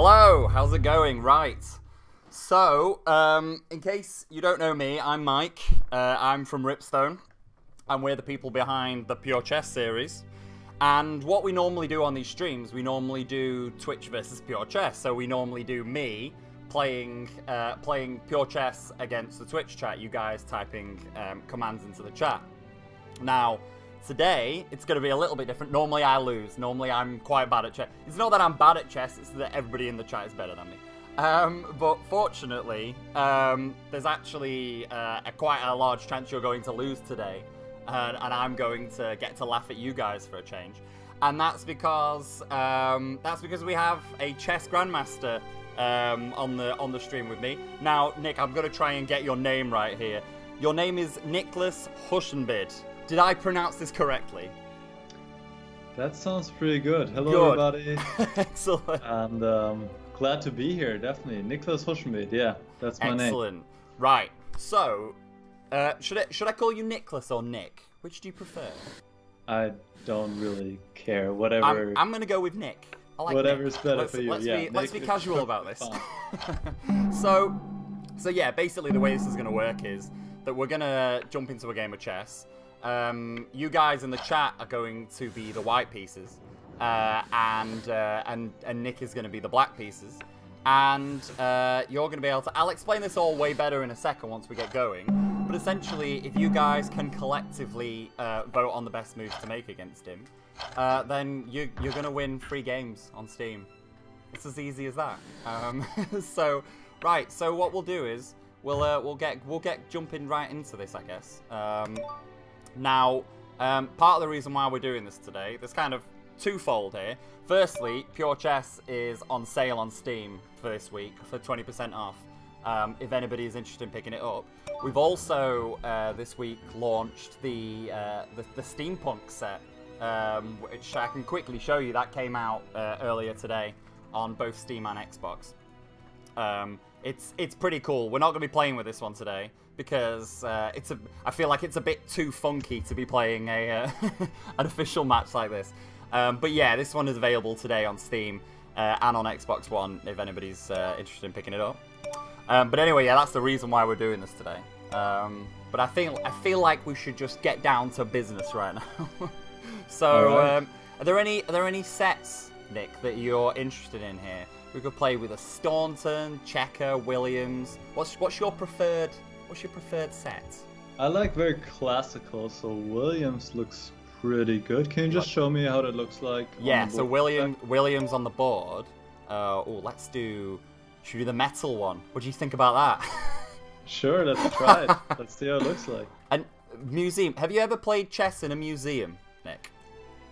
Hello, how's it going? Right. So, in case you don't know me, I'm Mike. I'm from Ripstone, and we're the people behind the Pure Chess series. And what we normally do on these streams, we normally do Twitch versus Pure Chess. So we normally do me playing Pure Chess against the Twitch chat, you guys typing commands into the chat. Now, today, it's going to be a little bit different. Normally I lose. Normally I'm quite bad at chess. It's not that I'm bad at chess, it's that everybody in the chat is better than me. But fortunately, there's actually quite a large chance you're going to lose today. And I'm going to get to laugh at you guys for a change. And that's because we have a chess grandmaster on the stream with me. Now, Nick, I'm going to try and get your name right here. Your name is Niclas Huschenbeth. Did I pronounce this correctly? That sounds pretty good. Hello, everybody. Excellent. And glad to be here, definitely. Niclas Huschenbeth, yeah, that's my name. Excellent. Right. So, should I call you Niclas or Nick? Which do you prefer? I don't really care. Whatever. I'm gonna go with Nick. I like Whatever's Nick. better for you. Let's be casual about this. So yeah, basically the way this is gonna work is that we're gonna jump into a game of chess. You guys in the chat are going to be the white pieces, and Nick is going to be the black pieces, and you're going to be able to. I'll explain this all way better in a second once we get going. But essentially, if you guys can collectively vote on the best moves to make against him, then you're going to win free games on Steam. It's as easy as that. So what we'll do is we'll get jumping right into this, I guess. Now, part of the reason why we're doing this today, there's kind of twofold here. Firstly, Pure Chess is on sale on Steam for this week for 20% off, if anybody is interested in picking it up. We've also, this week, launched the Steampunk set, which I can quickly show you. That came out earlier today on both Steam and Xbox. It's pretty cool. We're not going to be playing with this one today because I feel like it's a bit too funky to be playing an official match like this. But yeah, this one is available today on Steam and on Xbox One if anybody's interested in picking it up. But anyway, yeah, that's the reason why we're doing this today. But I feel like we should just get down to business right now. So, right. Are there any sets, Nick, that you're interested in here? We could play with a Staunton, Checker, Williams. What's your preferred set? I like very classical, so Williams looks pretty good. Can you just show me how that looks like? Yeah, so Williams on the board. Should we do the metal one? What do you think about that? Sure, let's try it. Let's see how it looks like. And museum. Have you ever played chess in a museum, Nick?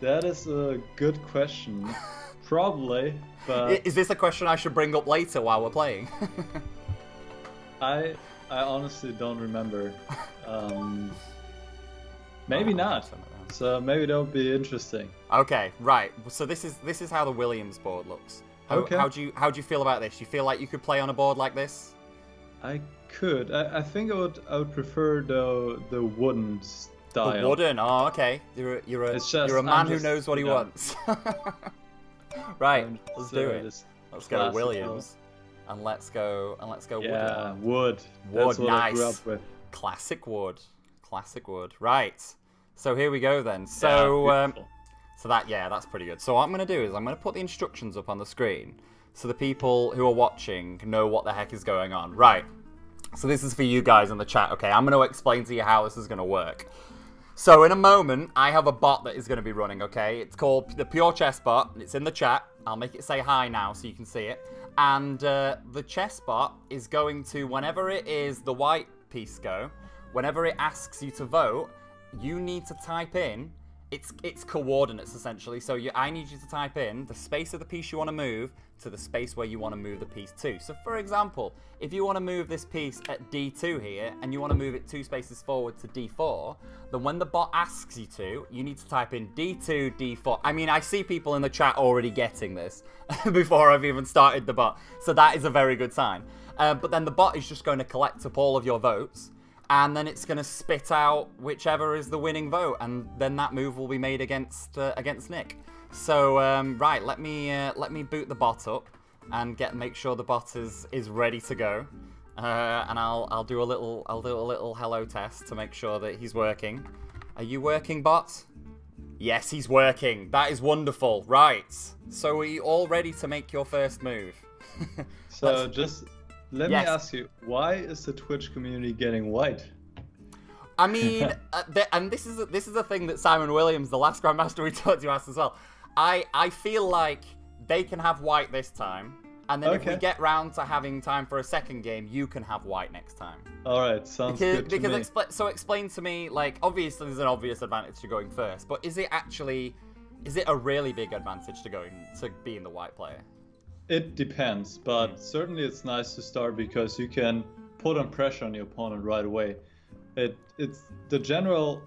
That is a good question. Probably, but... Is this a question I should bring up later while we're playing? I honestly don't remember. Maybe not. So maybe that would be interesting. Okay, right. So this is how the Williams board looks. How do you feel about this? You feel like you could play on a board like this? I could. I think I would prefer the wooden style. The wooden. Oh, okay. You're a man who knows what he wants. Right, let's do it. Let's go Williams, and let's go yeah, wood. That's what Nice. I grew up with. Classic wood. Right. So here we go then. So that's pretty good. So what I'm going to do is I'm going to put the instructions up on the screen so the people who are watching know what the heck is going on. Right. So this is for you guys in the chat. Okay, I'm going to explain to you how this is going to work. So in a moment, I have a bot that is going to be running, okay? It's called the Pure Chess bot. It's in the chat. I'll make it say hi now so you can see it. And the chess bot is going to, whenever it is the white piece go, whenever it asks you to vote, you need to type in its coordinates, essentially. So I need you to type in the space of the piece you want to move to the space where you want to move the piece to. So for example, if you want to move this piece at D2 here, and you want to move it 2 spaces forward to D4, then when the bot asks you to, you need to type in D2, D4. I mean, I see people in the chat already getting this before I've even started the bot. So that is a very good sign. But then the bot is just going to collect up all of your votes, and then it's going to spit out whichever is the winning vote, and then that move will be made against Nick. So right, let me boot the bot up. and make sure the bot is ready to go. And I'll do a little hello test to make sure that he's working. Are you working, bot? Yes, he's working. That is wonderful. Right. So are you all ready to make your first move? So just let me ask you, why is the Twitch community getting white? I mean, and this is a thing that Simon Williams, the last Grandmaster we talked to, asked as well. I feel like they can have white this time, and then if we get round to having time for a second game, you can have white next time. All right, sounds good to me. So explain to me, like, obviously there's an obvious advantage to going first, but is it a really big advantage to being the white player? It depends, but certainly it's nice to start because you can put on pressure on your opponent right away. It's the general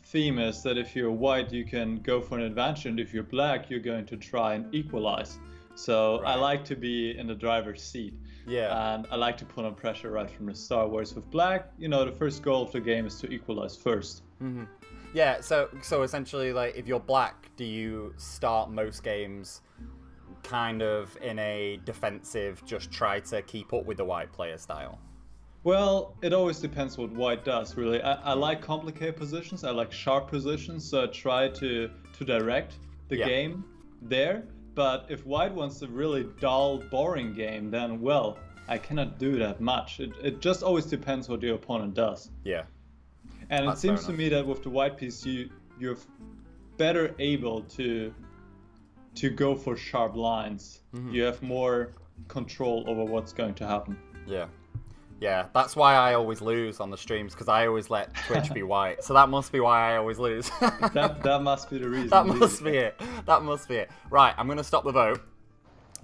theme is that if you're white, you can go for an advantage, and if you're black, you're going to try and equalize. So I like to be in the driver's seat. Yeah. And I like to put on pressure right from the start. Whereas with black, you know, the first goal of the game is to equalize first. Mm-hmm. Yeah. So essentially, like, if you're black, do you start most games kind of in a defensive, just try to keep up with the white player style? Well, it always depends what white does, really. I like complicated positions, I like sharp positions, so I try to direct the game there. But if white wants a really dull, boring game, then, well, I cannot do that much. It just always depends what your opponent does. Yeah. And it seems to me that with the white piece, you're better able to go for sharp lines. Mm-hmm. You have more control over what's going to happen. Yeah. Yeah, that's why I always lose on the streams, because I always let Twitch be white. So that must be why I always lose. that must be the reason. That must be it. That must be it. Right, I'm going to stop the vote.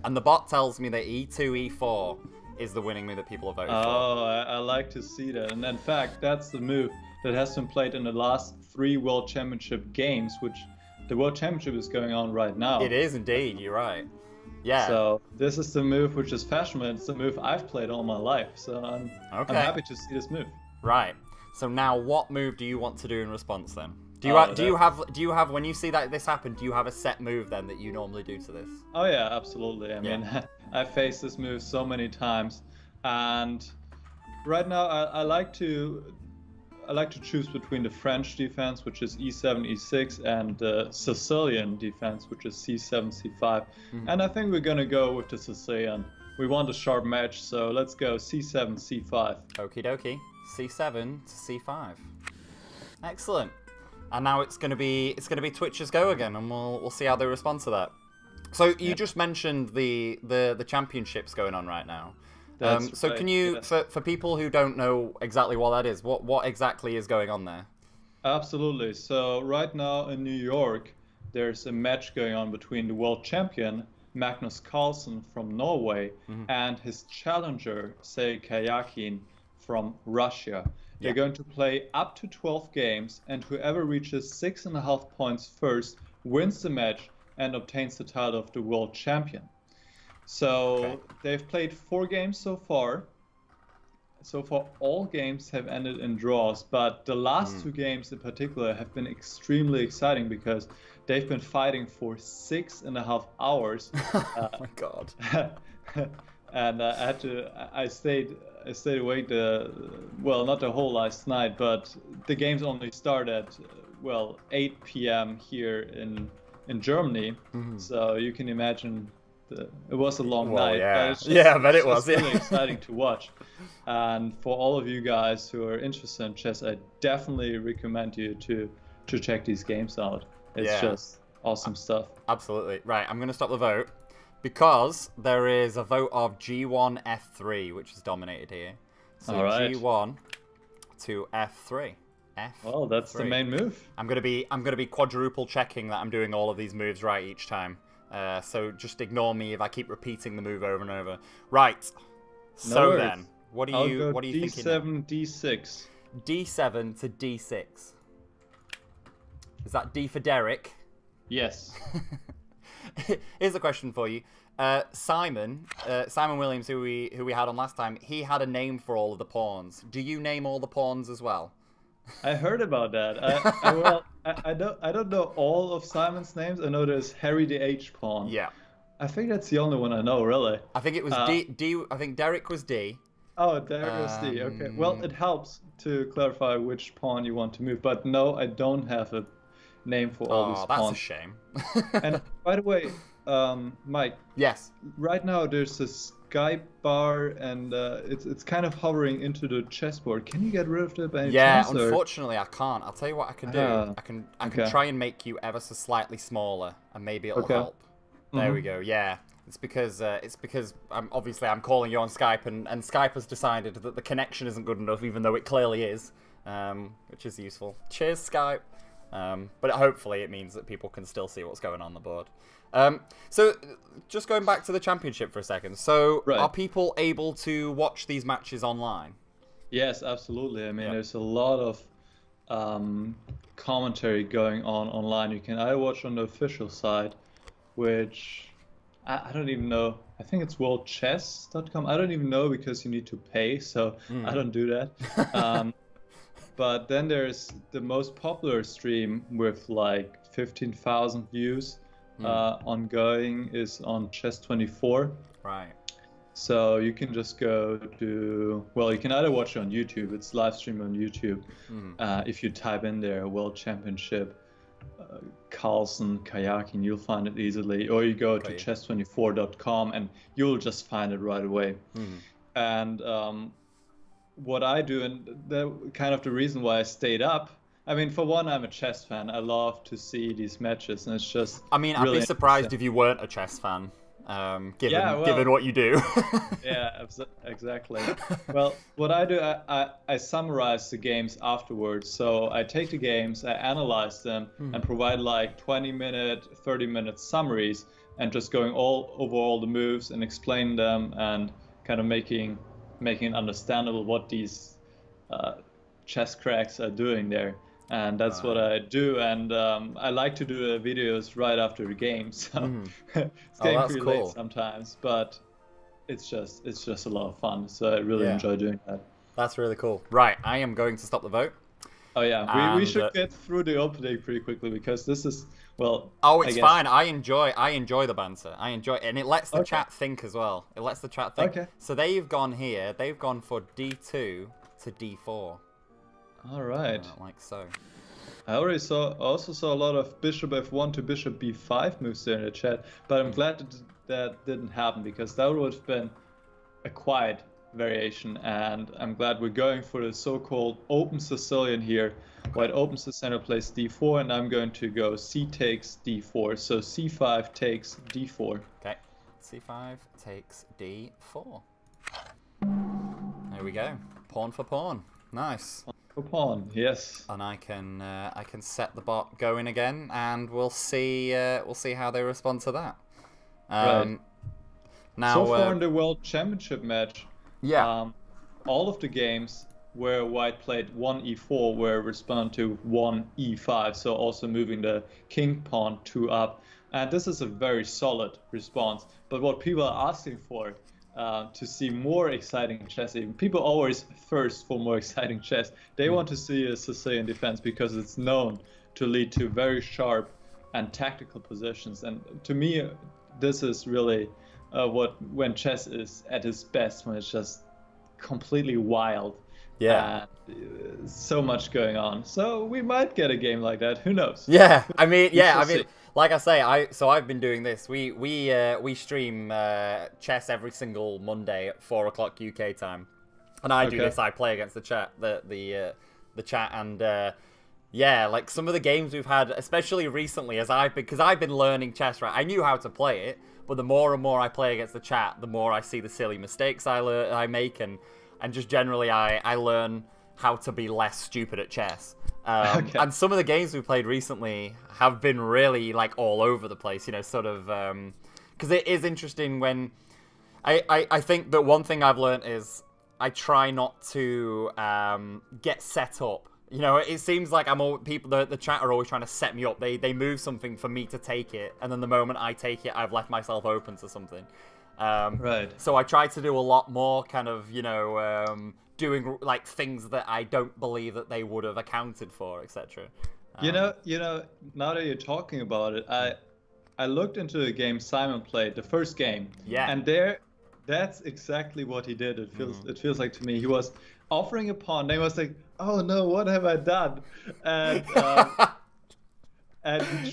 And the bot tells me that E2, E4 is the winning move that people are voting for. Oh, I like to see that. And in fact, that's the move that has been played in the last 3 World Championship games, which the World Championship is going on right now. It is indeed, you're right. Yeah. So this is the move which is fashionable. It's the move I've played all my life. So I'm happy to see this move. Right. So now, what move do you want to do in response then? Do you have when you see that this happen? Do you have a set move then that you normally do to this? Oh yeah, absolutely. I mean, I faced this move so many times, and right now I like to choose between the French defense, which is E7, E6, and the Sicilian defense, which is C7, C5. Mm-hmm. And I think we're going to go with the Sicilian. We want a sharp match, so let's go C7, C5. Okie dokie. C7 to C5. Excellent. And now it's going to be Twitch's go again, and we'll see how they respond to that. So you just mentioned the championships going on right now. So right. Can you, for people who don't know exactly what that is, what exactly is going on there? Absolutely. So right now in New York, there's a match going on between the world champion, Magnus Carlsen from Norway, and his challenger, Sei Kayakin from Russia. They're going to play up to 12 games, and whoever reaches 6.5 points first wins the match and obtains the title of the world champion. So they've played 4 games so far. So far, all games have ended in draws, but the last 2 games in particular have been extremely exciting because they've been fighting for 6.5 hours. Oh my god! And I stayed awake not the whole last night, but the games only start at 8 p.m. here in Germany. So you can imagine. It was a long night. Yeah, but I bet it was. Really exciting to watch. And for all of you guys who are interested in chess, I definitely recommend you to check these games out. It's just awesome stuff. Absolutely. Right, I'm going to stop the vote because there is a vote of G1 F3, which is dominated here. So G1 to F3. Well, that's the main move. I'm going to be quadruple checking that I'm doing all of these moves right each time. So just ignore me if I keep repeating the move over and over. Right. So then, what are you thinking? D7, D6. D7 to D6. Is that D for Derek? Yes. Here's a question for you. Simon Williams, who we had on last time, he had a name for all of the pawns. Do you name all the pawns as well? I heard about that. I don't know all of Simon's names. I know there's Harry the H pawn. Yeah. I think that's the only one I know, really. I think it was D. I think Derek was D. Oh, there goes D. Okay. Well, it helps to clarify which pawn you want to move, but no, I don't have a name for all these Oh, that's a pawns. shame. And by the way, Mike, Yes. right now there's a Skype bar and it's kind of hovering into the chessboard. Can you get rid of it by any Yeah, chance? unfortunately I can't. I'll tell you what I can do. I can okay. try and make you ever so slightly smaller, and maybe it'll help. There we go. Yeah. It's because obviously I'm calling you on Skype, and Skype has decided that the connection isn't good enough, even though it clearly is, which is useful. Cheers, Skype. But hopefully it means that people can still see what's going on the board. So just going back to the championship for a second. So are people able to watch these matches online? Yes, absolutely. I mean, there's a lot of commentary going on online. You can either watch on the official side, which I don't even know. I think it's worldchess.com. I don't even know because you need to pay, so I don't do that. But then there's the most popular stream with like 15,000 views ongoing is on Chess24. Right. So you can just go to, well, you can either watch it on YouTube. It's live stream on YouTube. If you type in there World Championship, Carlsen, kayaking, you'll find it easily. Or you go to chess24.com and you'll just find it right away. And what I do, and the kind of the reason why I stayed up, I mean, for one, I'm a chess fan. I love to see these matches, and it's just I mean, really I'd be surprised if you weren't a chess fan, given what you do. Yeah, exactly. Well, what I do, I summarize the games afterwards. So I take the games, I analyze them, and provide like 20-minute, 30-minute summaries, and just going over all the moves and explain them and kind of making it understandable what these chess cracks are doing there. And that's what I do, and I like to do videos right after the game, so it's getting pretty late sometimes, but it's just a lot of fun, so I really enjoy doing that. That's really cool. Right, I am going to stop the vote. Oh yeah, we should get through the opening pretty quickly because this is, well, oh, it's fine. I enjoy the banter. I enjoy it, and it lets the chat think as well. It lets the chat think. Okay. So they've gone here. They've gone for D2 to D4. All right. Like so. I also saw a lot of bishop f1 to bishop b5 moves there in the chat, but I'm glad that didn't happen because that would have been a quiet variation, and I'm glad we're going for the so-called open Sicilian here. White opens the center, plays d4, and I'm going to go c takes d4, so c5 takes d4. Okay, c5 takes d4. There we go. Pawn for pawn. Nice. For pawn, yes. And I can set the bot going again, and we'll see how they respond to that. Right. Now, so far in the World Championship match, all of the games where white played 1 e4 were respond to 1 e5, so also moving the king pawn 2 up. And this is a very solid response. But what people are asking for, to see more exciting chess, even people always thirst for more exciting chess. They want to see a Sicilian defense because it's known to lead to very sharp and tactical positions. And to me, this is really when chess is at its best, when it's just completely wild. Yeah. So much going on. So we might get a game like that. Who knows? Yeah. I mean, like I say, I've been doing this. We stream chess every single Monday at 4 o'clock UK time, and I do this. I play against the chat, the chat, and yeah, like some of the games we've had, especially recently, because I've been learning chess. Right, I knew how to play it, but the more and more I play against the chat, the more I see the silly mistakes I make, and just generally I learn how to be less stupid at chess. And some of the games we played recently have been really like all over the place, you know, sort of, because it is interesting when I think that one thing I've learned is I try not to get set up. You know, it seems like the chat are always trying to set me up. They move something for me to take it, and then the moment I take it, I've left myself open to something. Right. So I try to do a lot more kind of, you know, doing like things that I don't believe that they would have accounted for, etc. You know, now that you're talking about it, I looked into the game Simon played, the first game. Yeah. And that's exactly what he did. It feels like to me. He was offering a pawn. Then he was like, oh no, what have I done? And and he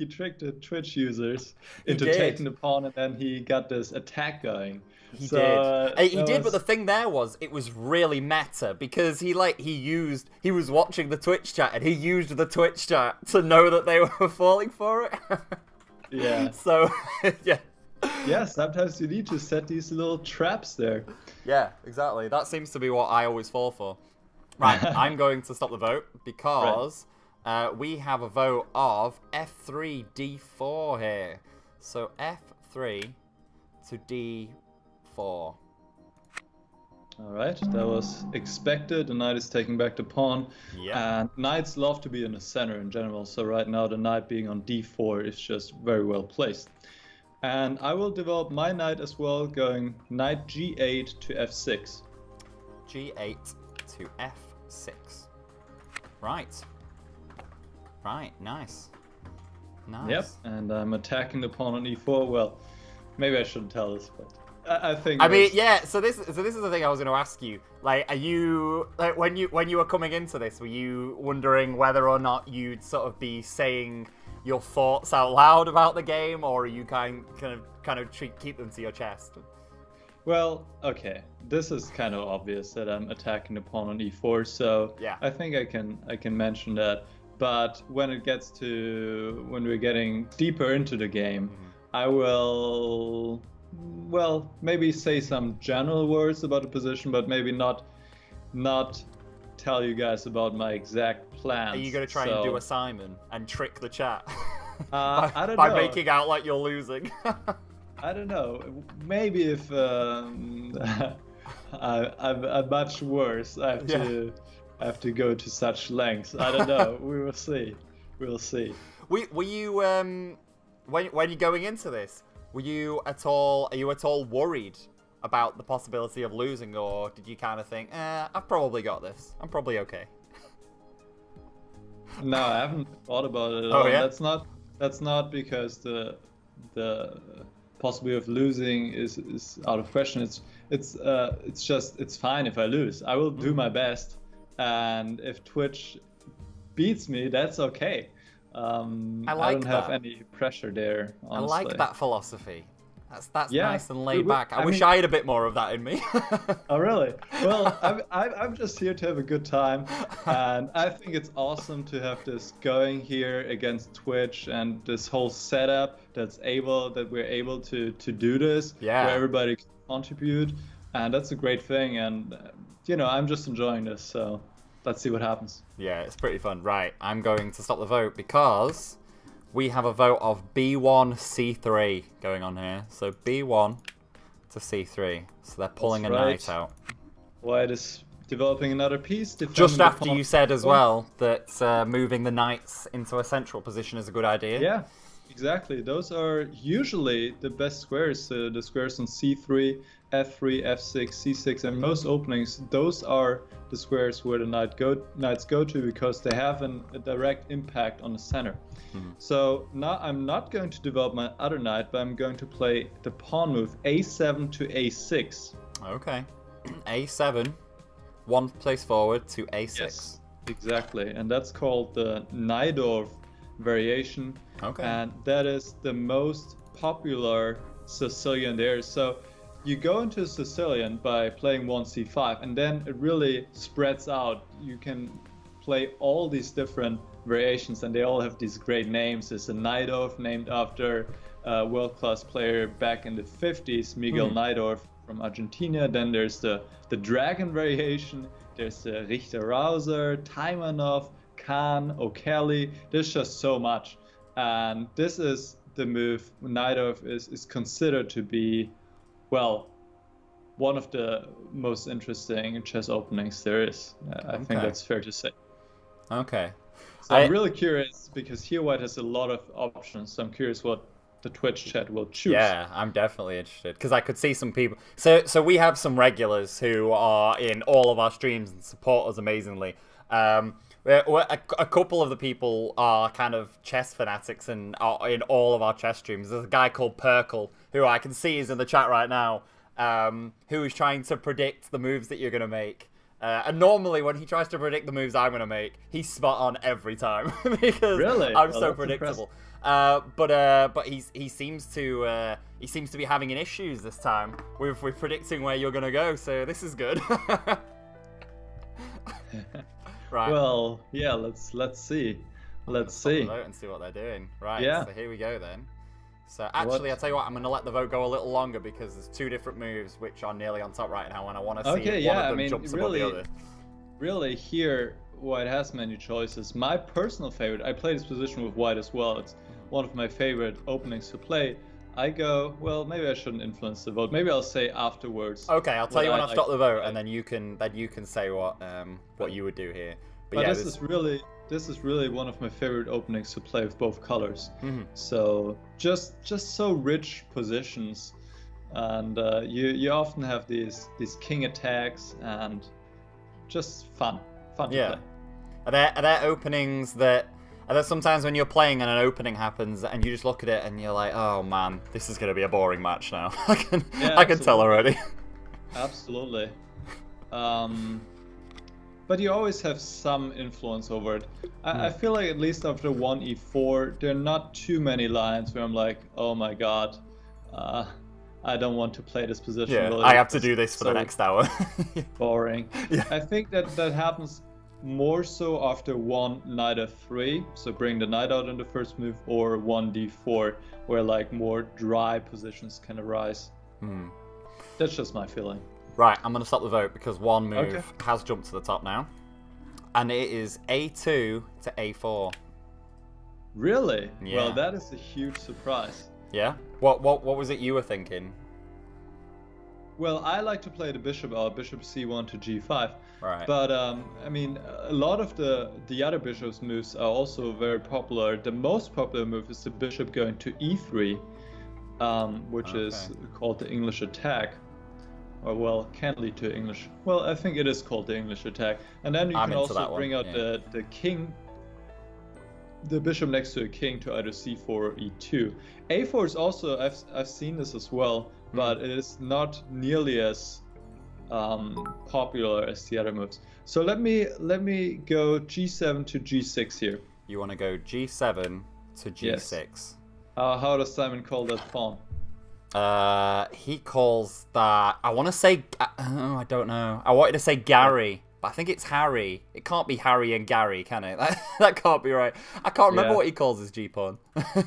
tricked the Twitch users into taking the pawn, and then he got this attack going. He did, but the thing there was, it was really meta, because he was watching the Twitch chat, and he used the Twitch chat to know that they were falling for it. Yeah. So, yeah. Yeah, sometimes you need to set these little traps there. Yeah, exactly. That seems to be what I always fall for. Right, I'm going to stop the vote, because we have a vote of F3, D4 here. So F3 to D4. All right, that was expected. The knight is taking back the pawn. Yeah. And knights love to be in the center in general. So right now the knight being on D4 is just very well placed. And I will develop my knight as well, going knight G8 to F6. G8 to F6. Right. Right, nice. Nice. Yep, and I'm attacking the pawn on E4. Well, maybe I shouldn't tell this, but I think. I mean, yeah. So this is the thing I was going to ask you. Like, are you when you were coming into this, were you wondering whether or not you'd sort of be saying your thoughts out loud about the game, or are you kind of keep them to your chest? Well, okay. This is kind of obvious that I'm attacking the pawn on E4, so yeah. I think I can mention that. But when we're getting deeper into the game, I will, well, maybe say some general words about the position, but maybe not tell you guys about my exact plans. Are you going to try and do a Simon and trick the chat? I don't know. By making out like you're losing. I don't know. Maybe if I'm much worse, I have to go to such lengths. I don't know. We will see. We'll see. Were you when you're going into this? Are you at all worried about the possibility of losing, or did you kind of think, I've probably got this. I'm probably okay. No, I haven't thought about it at all. Yeah? That's not because the possibility of losing is out of question. It's fine if I lose. I will do my best, and if Twitch beats me, that's okay. I don't have any pressure there, honestly. I like that philosophy. That's yeah, nice and laid back. I wish I had a bit more of that in me. Oh, really? Well, I'm just here to have a good time, and I think it's awesome to have this going here against Twitch and this whole setup that we're able to do this, where everybody can contribute, and that's a great thing. And I'm just enjoying this, so let's see what happens. Yeah, it's pretty fun. Right, I'm going to stop the vote because we have a vote of B1, C3 going on here. So B1 to C3. So they're pulling a knight out. White is developing another piece. Just after you said as well that moving the knights into a central position is a good idea. Yeah, exactly. Those are usually the best squares. The squares on C3, F3, F6, C6, and most openings. Those are the squares where the knights go to, because they have a direct impact on the center. So now I'm not going to develop my other knight, but I'm going to play the pawn move A7 to A6. Okay. A7, one place forward to A6. Yes, exactly. And that's called the Najdorf variation. Okay. And that is the most popular Sicilian there. So you go into Sicilian by playing 1c5, and then it really spreads out. You can play all these different variations, and they all have these great names. There's a Najdorf named after a world-class player back in the 50s, Miguel Najdorf from Argentina. Then there's the Dragon variation. There's the Richter-Rauser, Taimanov, Hann, O'Kelly. There's just so much. And this is the move. Najdorf is considered to be, well, one of the most interesting chess openings there is. I think that's fair to say. Okay. So I'm really curious, because here White has a lot of options. So I'm curious what the Twitch chat will choose. Yeah, I'm definitely interested, because I could see some people. So we have some regulars who are in all of our streams and support us amazingly. A couple of the people are kind of chess fanatics and are in all of our chess streams. There's a guy called Perkle, who I can see is in the chat right now, who is trying to predict the moves that you're going to make. And normally when he tries to predict the moves I'm going to make, he's spot on every time because I'm so predictable. But he seems to be having an issues this time with predicting where you're going to go. So this is good. Right. Well, yeah, let's see. Let's see. Vote and see what they're doing. Right. Yeah. So here we go then. So actually, I'll tell you what, I'm going to let the vote go a little longer because there's two different moves which are nearly on top right now, and I want to see if one of them jumps above the other. Really, here, white has many choices. My personal favorite, I play this position with white as well. It's one of my favorite openings to play. I go, well, maybe I shouldn't influence the vote. Maybe I'll say afterwards. Okay, I'll tell you when I've stopped the vote, and then you can say what you would do here. But yeah, this is really one of my favorite openings to play with both colors. So just so rich positions, and you often have these king attacks and just fun to play. Are there openings that? Are there sometimes when you're playing and an opening happens and you just look at it and you're like, oh man, this is going to be a boring match now. I can tell already. Absolutely. But you always have some influence over it. I feel like at least after 1e4, there are not too many lines where I'm like, oh my god, I don't want to play this position. Yeah, really. I have to do this for the next hour. Boring. Yeah. I think that happens more so after one knight f3, so bring the knight out in the first move, or 1d4, where like more dry positions can arise. That's just my feeling. Right, I'm going to stop the vote because one move has jumped to the top now, and it is a2 to a4. Really? Yeah. Well, that is a huge surprise. Yeah? What was it you were thinking? Well, I like to play the bishop out, bishop c1 to g5. Right. But I mean, a lot of the other bishop's moves are also very popular. The most popular move is the bishop going to e3, which is called the English attack. Or well, can lead to English. Well, I think it is called the English attack. And then you can also bring out the king, the bishop next to a king to either c4 or e2. a4 is also, I've seen this as well, but it is not nearly as popular as the other moves. So let me go g7 to g6 here. You want to go g7 to g6. Yes. How does Simon call that pawn? He calls that, I want to say, I don't know. I wanted to say Gary, but I think it's Harry. It can't be Harry and Gary, can it? That can't be right. I can't remember what he calls his G-pawn.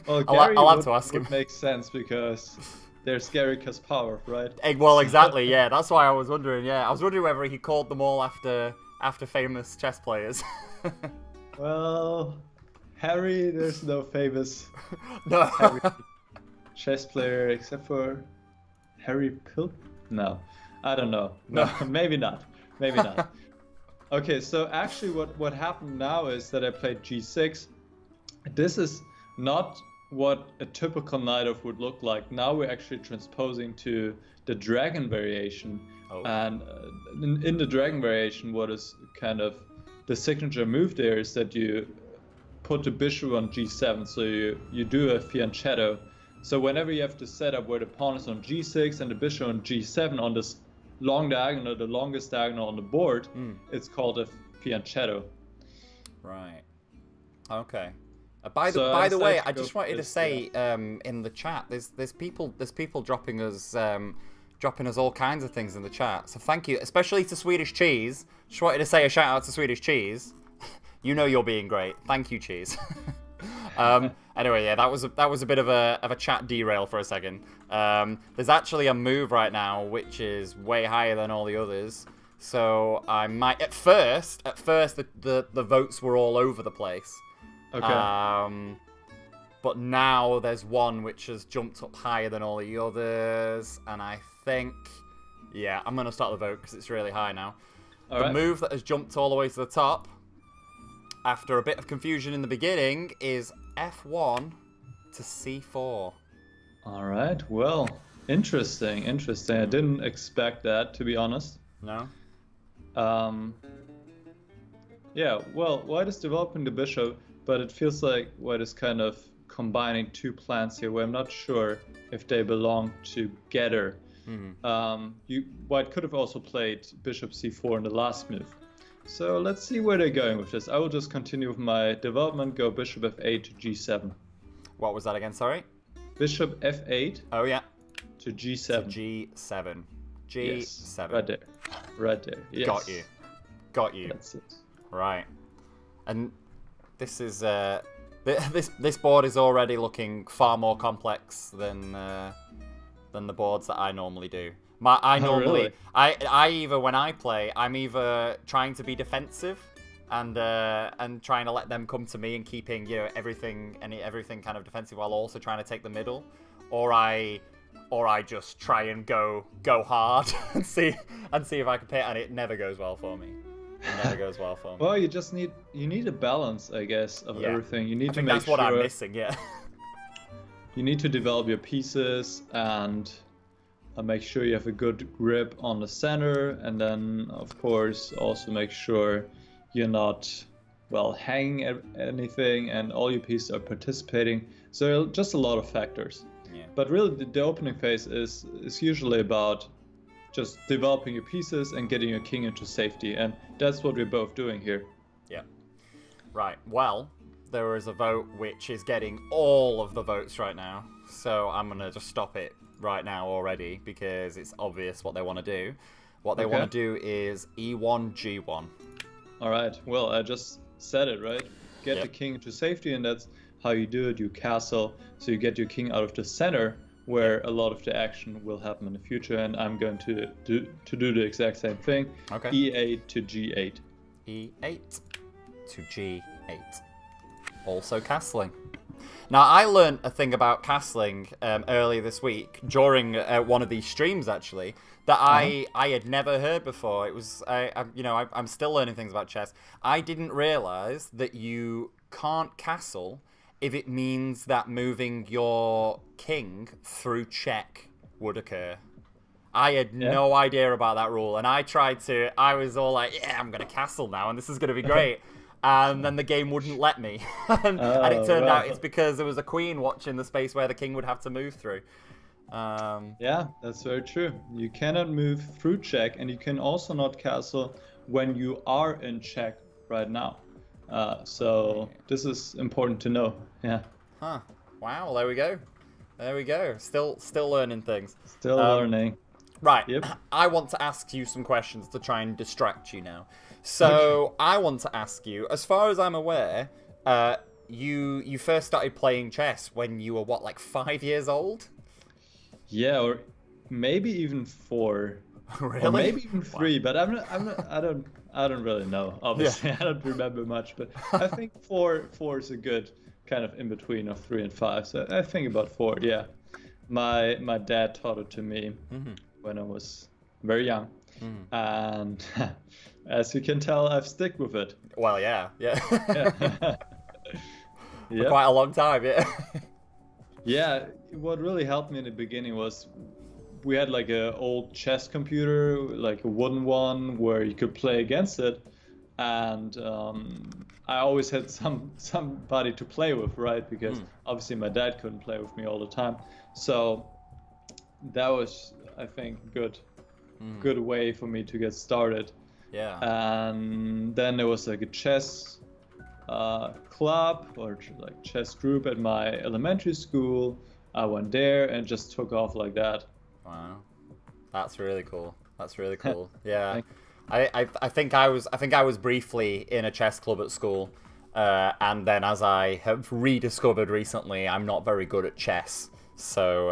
Well, I'll have to ask him. Would make sense because there's Gary Kasparov, right? Well, exactly, yeah. That's why I was wondering, I was wondering whether he called them all after famous chess players. Well, Harry, there's no famous Harry chess player except for Harry Pilk? No, I don't know. No, maybe not. Maybe not. Okay, so actually what happened now is that I played g6. This is not what a typical knight of would look like. Now we're actually transposing to the dragon variation. And in the dragon variation, what is kind of the signature move there is that you put the bishop on g7, so you do a fianchetto. So whenever you have to set up where the pawn is on g6 and the bishop on g7 on this long diagonal, the longest diagonal on the board, it's called a fianchetto. Right. Okay. By the way, I just wanted to say in the chat, there's people dropping us all kinds of things in the chat. So thank you, especially to Swedish Cheese. Just wanted to say a shout out to Swedish Cheese. You know you're being great. Thank you, Cheese. Anyway, that was a bit of a chat derail for a second. There's actually a move right now which is way higher than all the others. So I might at first the votes were all over the place. Okay. But now there's one which has jumped up higher than all the others, and I think, I'm gonna start the vote because it's really high now. The move that has jumped all the way to the top, after a bit of confusion in the beginning, is f1 to c4. All right. Well, interesting. I didn't expect that, to be honest. No. Yeah, well, white is developing the bishop, but it feels like white is kind of combining two plans here where I'm not sure if they belong together. White could have also played bishop c4 in the last move. So let's see where they're going with this. I will just continue with my development, go bishop f8 to g7. What was that again, sorry? Bishop f8. Oh, yeah. To g7. To g7. G7. Yes, right there. Right there. Yes. Got you. Got you. That's it. Right. And this is this board is already looking far more complex than the boards that I normally do. Really? I either when I play, I'm either trying to be defensive and trying to let them come to me and keeping, you know, everything kind of defensive while also trying to take the middle, or I just try and go hard and see if I can pay it, and it never goes well for me. It never goes well for me. Well, you need a balance, I guess, of everything. You need to make that's what I'm missing. Yeah. You need to develop your pieces and make sure you have a good grip on the center, and then of course also make sure you're not hanging anything and all your pieces are participating. So just a lot of factors. Yeah. But really the opening phase is usually about just developing your pieces and getting your king into safety, and that's what we're both doing here. Yeah. Right. Well, there is a vote which is getting all of the votes right now, so I'm gonna just stop it right now already because it's obvious what they want to do. What they want to do is e1 g1. All right. Well, I just said it, right? Get the king into safety, and that's how you do it. You castle, so you get your king out of the center, where a lot of the action will happen in the future, and I'm going to do the exact same thing. Okay. E8 to G8. E8 to G8. Also castling. Now, I learned a thing about castling earlier this week during one of these streams, actually, that I had never heard before. It was, I'm still learning things about chess. I didn't realize that you can't castle if it means that moving your king through check would occur. I had no idea about that rule, and I was all like, yeah, I'm going to castle now, and this is going to be great. And then the game wouldn't let me. and it turned out it's because there was a queen watching the space where the king would have to move through. Yeah, that's very true. You cannot move through check, and you can also not castle when you are in check right now. So this is important to know. Yeah. Huh. Wow. Well, there we go. There we go. Still learning things. Still learning. Right. Yep. I want to ask you some questions to try and distract you now. So I want to ask you, as far as I'm aware, you first started playing chess when you were what, like 5 years old? Yeah, or maybe even 4. Really? Or maybe even 3, but I don't really know. Obviously, I don't remember much, but I think 4 is a good kind of in between of 3 and 5. So I think about 4. Yeah, my dad taught it to me when I was very young, and as you can tell, I've stuck with it. Well, yeah. For quite a long time, yeah. Yeah, what really helped me in the beginning was we had like a old chess computer, like a wooden one, where you could play against it, and I always had somebody to play with, right? Because obviously my dad couldn't play with me all the time, so that was, I think, good way for me to get started. Yeah. And then there was like a chess club or like chess group at my elementary school. I went there and just took off like that. Wow, that's really cool. That's really cool. Yeah, I think I was briefly in a chess club at school, and then as I have rediscovered recently, I'm not very good at chess, so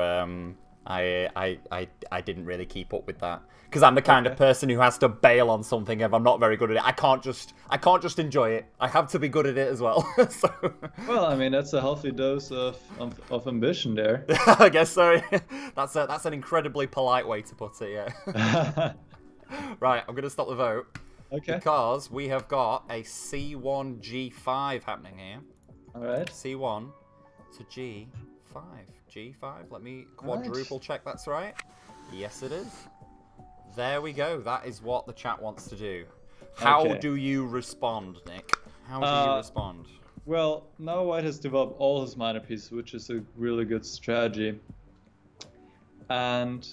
I didn't really keep up with that. Because I'm the kind of person who has to bail on something if I'm not very good at it. I can't just enjoy it. I have to be good at it as well. So. Well, I mean, that's a healthy dose of ambition there. I guess so. That's an incredibly polite way to put it. Yeah. Right, I'm gonna stop the vote. Okay. Because we have got a C1 G5 happening here. All right. C1 to G5. G5. Let me quadruple check that's right. Yes, it is. There we go. That is what the chat wants to do. How do you respond, Nick? How do you respond? Well, now White has developed all his minor pieces, which is a really good strategy. And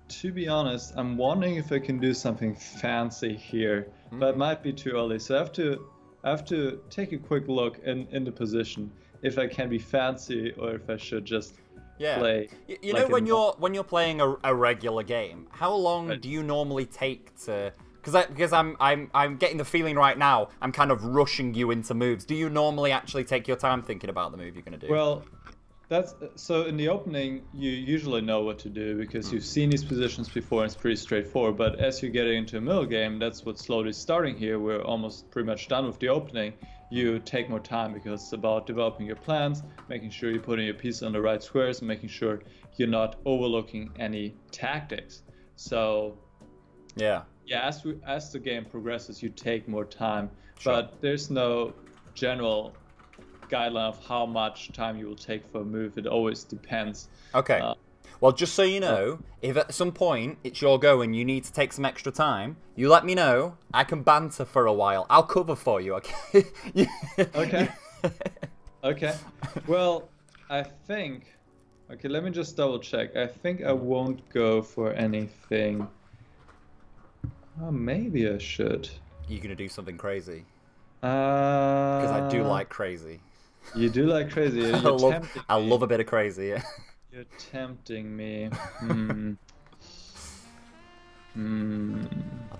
to be honest, I'm wondering if I can do something fancy here, but it might be too early. So I have to take a quick look in the position if I can be fancy or if I should just play. You know, when you're playing a regular game, how long do you normally take to? Because I'm getting the feeling right now I'm kind of rushing you into moves. Do you normally actually take your time thinking about the move you're going to do? Well, that's so in the opening you usually know what to do because you've seen these positions before and it's pretty straightforward. But as you get into a middle game, that's what's slowly starting here. We're almost pretty much done with the opening. You take more time because it's about developing your plans, making sure you're putting your pieces on the right squares, and making sure you're not overlooking any tactics. So yeah, as the game progresses, you take more time, but there's no general guideline of how much time you will take for a move. It always depends. Okay. Well, just so you know, if at some point it's your go and you need to take some extra time, you let me know. I can banter for a while. I'll cover for you, okay? Okay. Okay. Well, I think... Okay, let me just double check. I think I won't go for anything... Oh, maybe I should. You're going to do something crazy. Because I do like crazy. You do like crazy. I love a bit of crazy, yeah. You're tempting me. I don't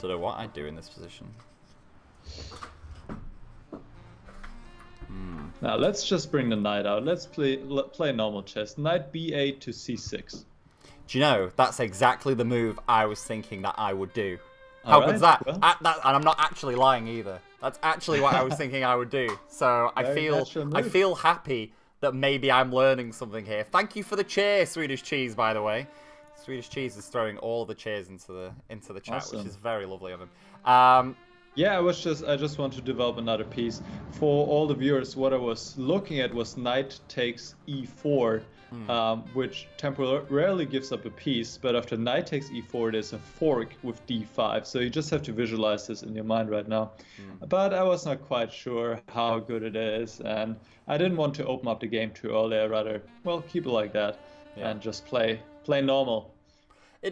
know what I'd do in this position. Now, let's just bring the knight out. Let's play normal chess. Knight b8 to c6. Do you know, that's exactly the move I was thinking that I would do. How good's that? Well, and I'm not actually lying either. That's actually what I was thinking I would do. So I feel happy that maybe I'm learning something here. Thank you for the cheer, Swedish Cheese, by the way. Swedish Cheese is throwing all the cheers into the chat, awesome. Which is very lovely of him. Yeah, I just want to develop another piece. For all the viewers, what I was looking at was knight takes e4, which temporarily gives up a piece, but after knight takes e4, there's a fork with d5. So you just have to visualize this in your mind right now. But I was not quite sure how good it is, and I didn't want to open up the game too early. I'd rather, well, keep it like that and just play normal.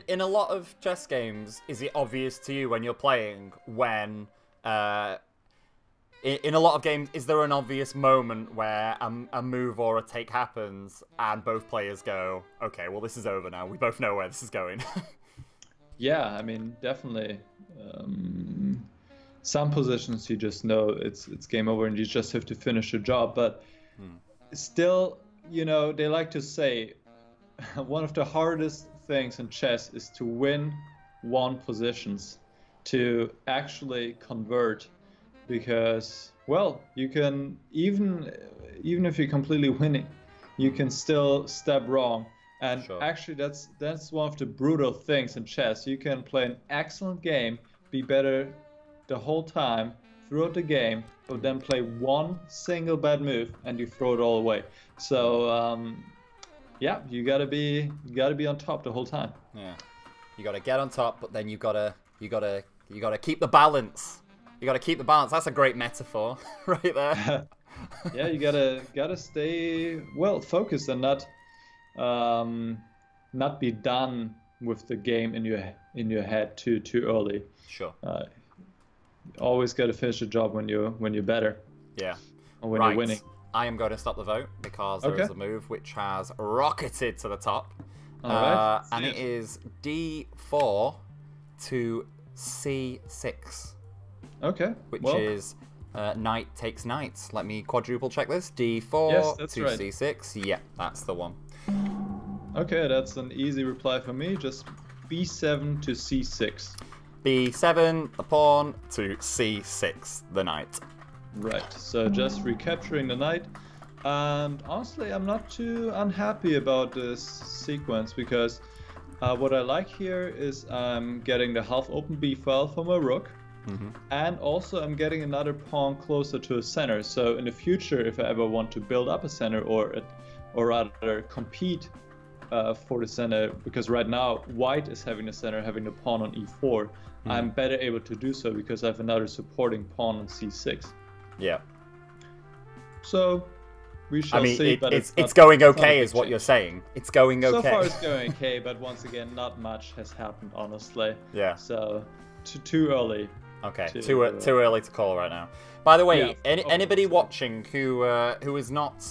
In a lot of chess games, is it obvious to you when you're playing when... in a lot of games, is there an obvious moment where a move or a take happens and both players go, okay, well, this is over now. We both know where this is going. Yeah, I mean, definitely. Some positions you just know it's game over and you just have to finish the job. But still, you know, they like to say one of the hardest things in chess is to win one positions, to actually convert, because, well, you can even if you're completely winning, you can still step wrong. And actually that's one of the brutal things in chess. You can play an excellent game, be better the whole time throughout the game, but then play one single bad move and you throw it all away. So yeah, you gotta be on top the whole time. Yeah, you gotta get on top, but then you gotta keep the balance. You gotta keep the balance. That's a great metaphor, right there. Yeah, you gotta stay well focused and not be done with the game in your head too early. Sure. Always gotta finish the job when you're better. Yeah. Or when you're winning. I am going to stop the vote because there is a move which has rocketed to the top. Right. And it is d4 to c6. Okay. Which is knight takes knight. Let me quadruple check this. d4 to c6. Yeah, that's the one. Okay, that's an easy reply for me. Just b7 to c6. b7, the pawn, to c6, the knight. Right, so just recapturing the knight, and honestly I'm not too unhappy about this sequence because what I like here is I'm getting the half open b file for my rook, and also I'm getting another pawn closer to a center. So in the future, if I ever want to build up a center or rather compete for the center, because right now white is having the center, having the pawn on e4, I'm better able to do so because I have another supporting pawn on c6. Yeah. So we shall see. But it's going okay, is what you're saying. It's going okay. So far, it's going okay, but once again, not much has happened, honestly. Yeah. So too early. Okay. Too early to call right now. By the way, anybody watching who is not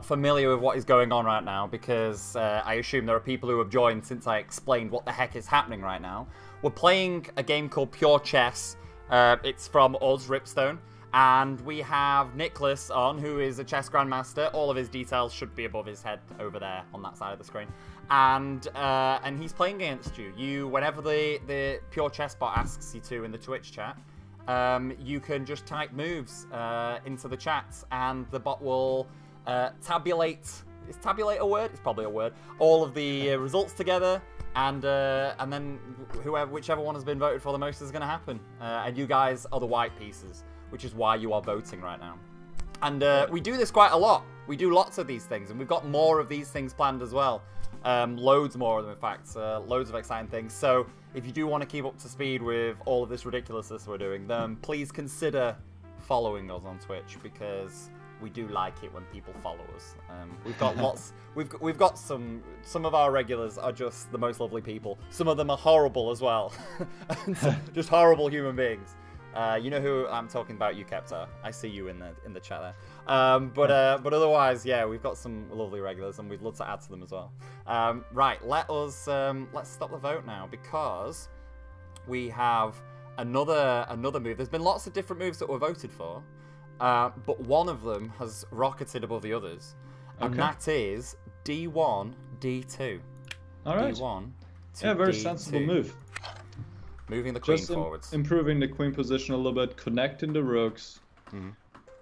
familiar with what is going on right now, because I assume there are people who have joined since I explained what the heck is happening right now. We're playing a game called Pure Chess. It's from us, Ripstone. And we have Niclas on, who is a chess grandmaster. All of his details should be above his head over there on that side of the screen. And he's playing against you. Whenever the Pure Chess bot asks you to in the Twitch chat, you can just type moves into the chat, and the bot will tabulate. Is tabulate a word? It's probably a word. All of the results together, and then whichever one has been voted for the most is going to happen. And you guys are the white pieces, which is why you are voting right now. And we do this quite a lot. We do lots of these things, and we've got more of these things planned as well. Loads more of them, in fact. Loads of exciting things. So if you do want to keep up to speed with all of this ridiculousness we're doing, then please consider following us on Twitch, because we do like it when people follow us. We've got lots. We've got some of our regulars are just the most lovely people. Some of them are horrible as well, just horrible human beings. You know who I'm talking about, you Kepta. I see you in the chat there. But otherwise, yeah, we've got some lovely regulars, and we'd love to add to them as well. Right, let's stop the vote now, because we have another move. There's been lots of different moves that were voted for, but one of them has rocketed above the others, and that is D1, D2. All right. D1 to yeah, very D2. sensible move. Moving the queen forwards. Improving the queen position a little bit, connecting the rooks.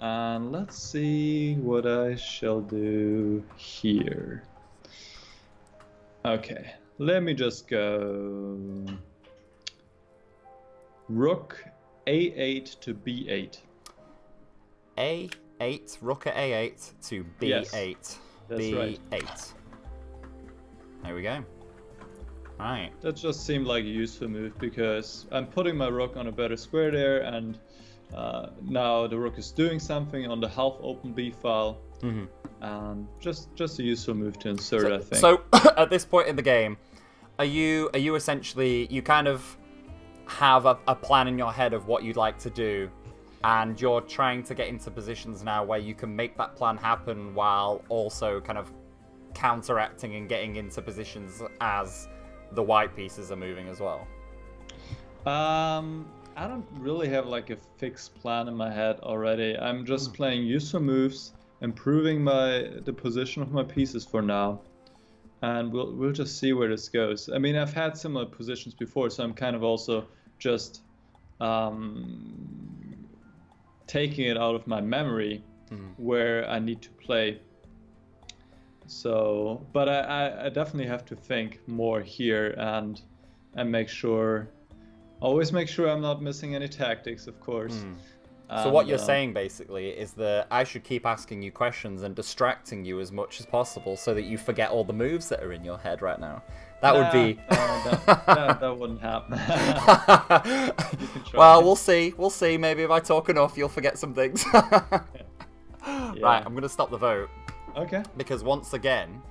And let's see what I shall do here. Okay, let me just go rook A8 to B8. A8, rook at A8 to B8. Yes, that's B8. right. There we go. Right. That just seemed like a useful move, because I'm putting my rook on a better square there, and now the rook is doing something on the half open B file. And just a useful move to insert, I think. So at this point in the game, are you essentially, you kind of have a plan in your head of what you'd like to do, and you're trying to get into positions now where you can make that plan happen while also kind of counteracting and getting into positions as the white pieces are moving as well? I don't really have like a fixed plan in my head already. I'm just playing useful moves, improving the position of my pieces for now, and we'll just see where this goes. I mean, I've had similar positions before, so I'm kind of also just taking it out of my memory where I need to play. So, but I definitely have to think more here and always make sure I'm not missing any tactics, of course. So what you're saying basically is that I should keep asking you questions and distracting you as much as possible so that you forget all the moves that are in your head right now. That would be... that wouldn't happen. Well, we'll see. We'll see. Maybe if I talk enough, you'll forget some things. Right, I'm going to stop the vote. Okay. Because once again,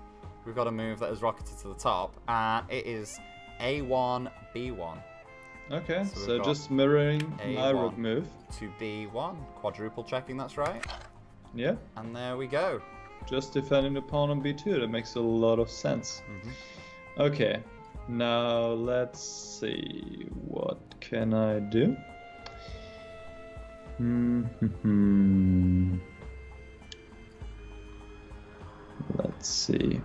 we've got a move that has rocketed to the top, and it is A1, B1. Okay, so just mirroring my rook move. To B1, quadruple checking, that's right. Yeah. And there we go. Just defending the pawn on B2, that makes a lot of sense. Okay, now let's see, what can I do? Let's see.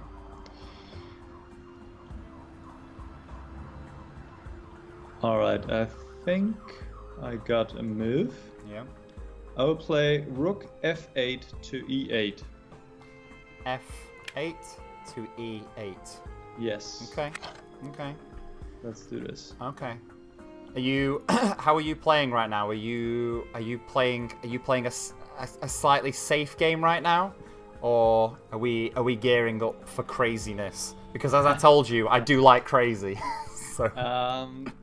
Alright, I think I got a move. Yeah. I will play rook F8 to E8. F8 to E8. Yes. Okay. Okay. Let's do this. Okay. Are you? How are you playing right now? Are you playing a slightly safe game right now, or are we gearing up for craziness? Because as I told you, I do like crazy. So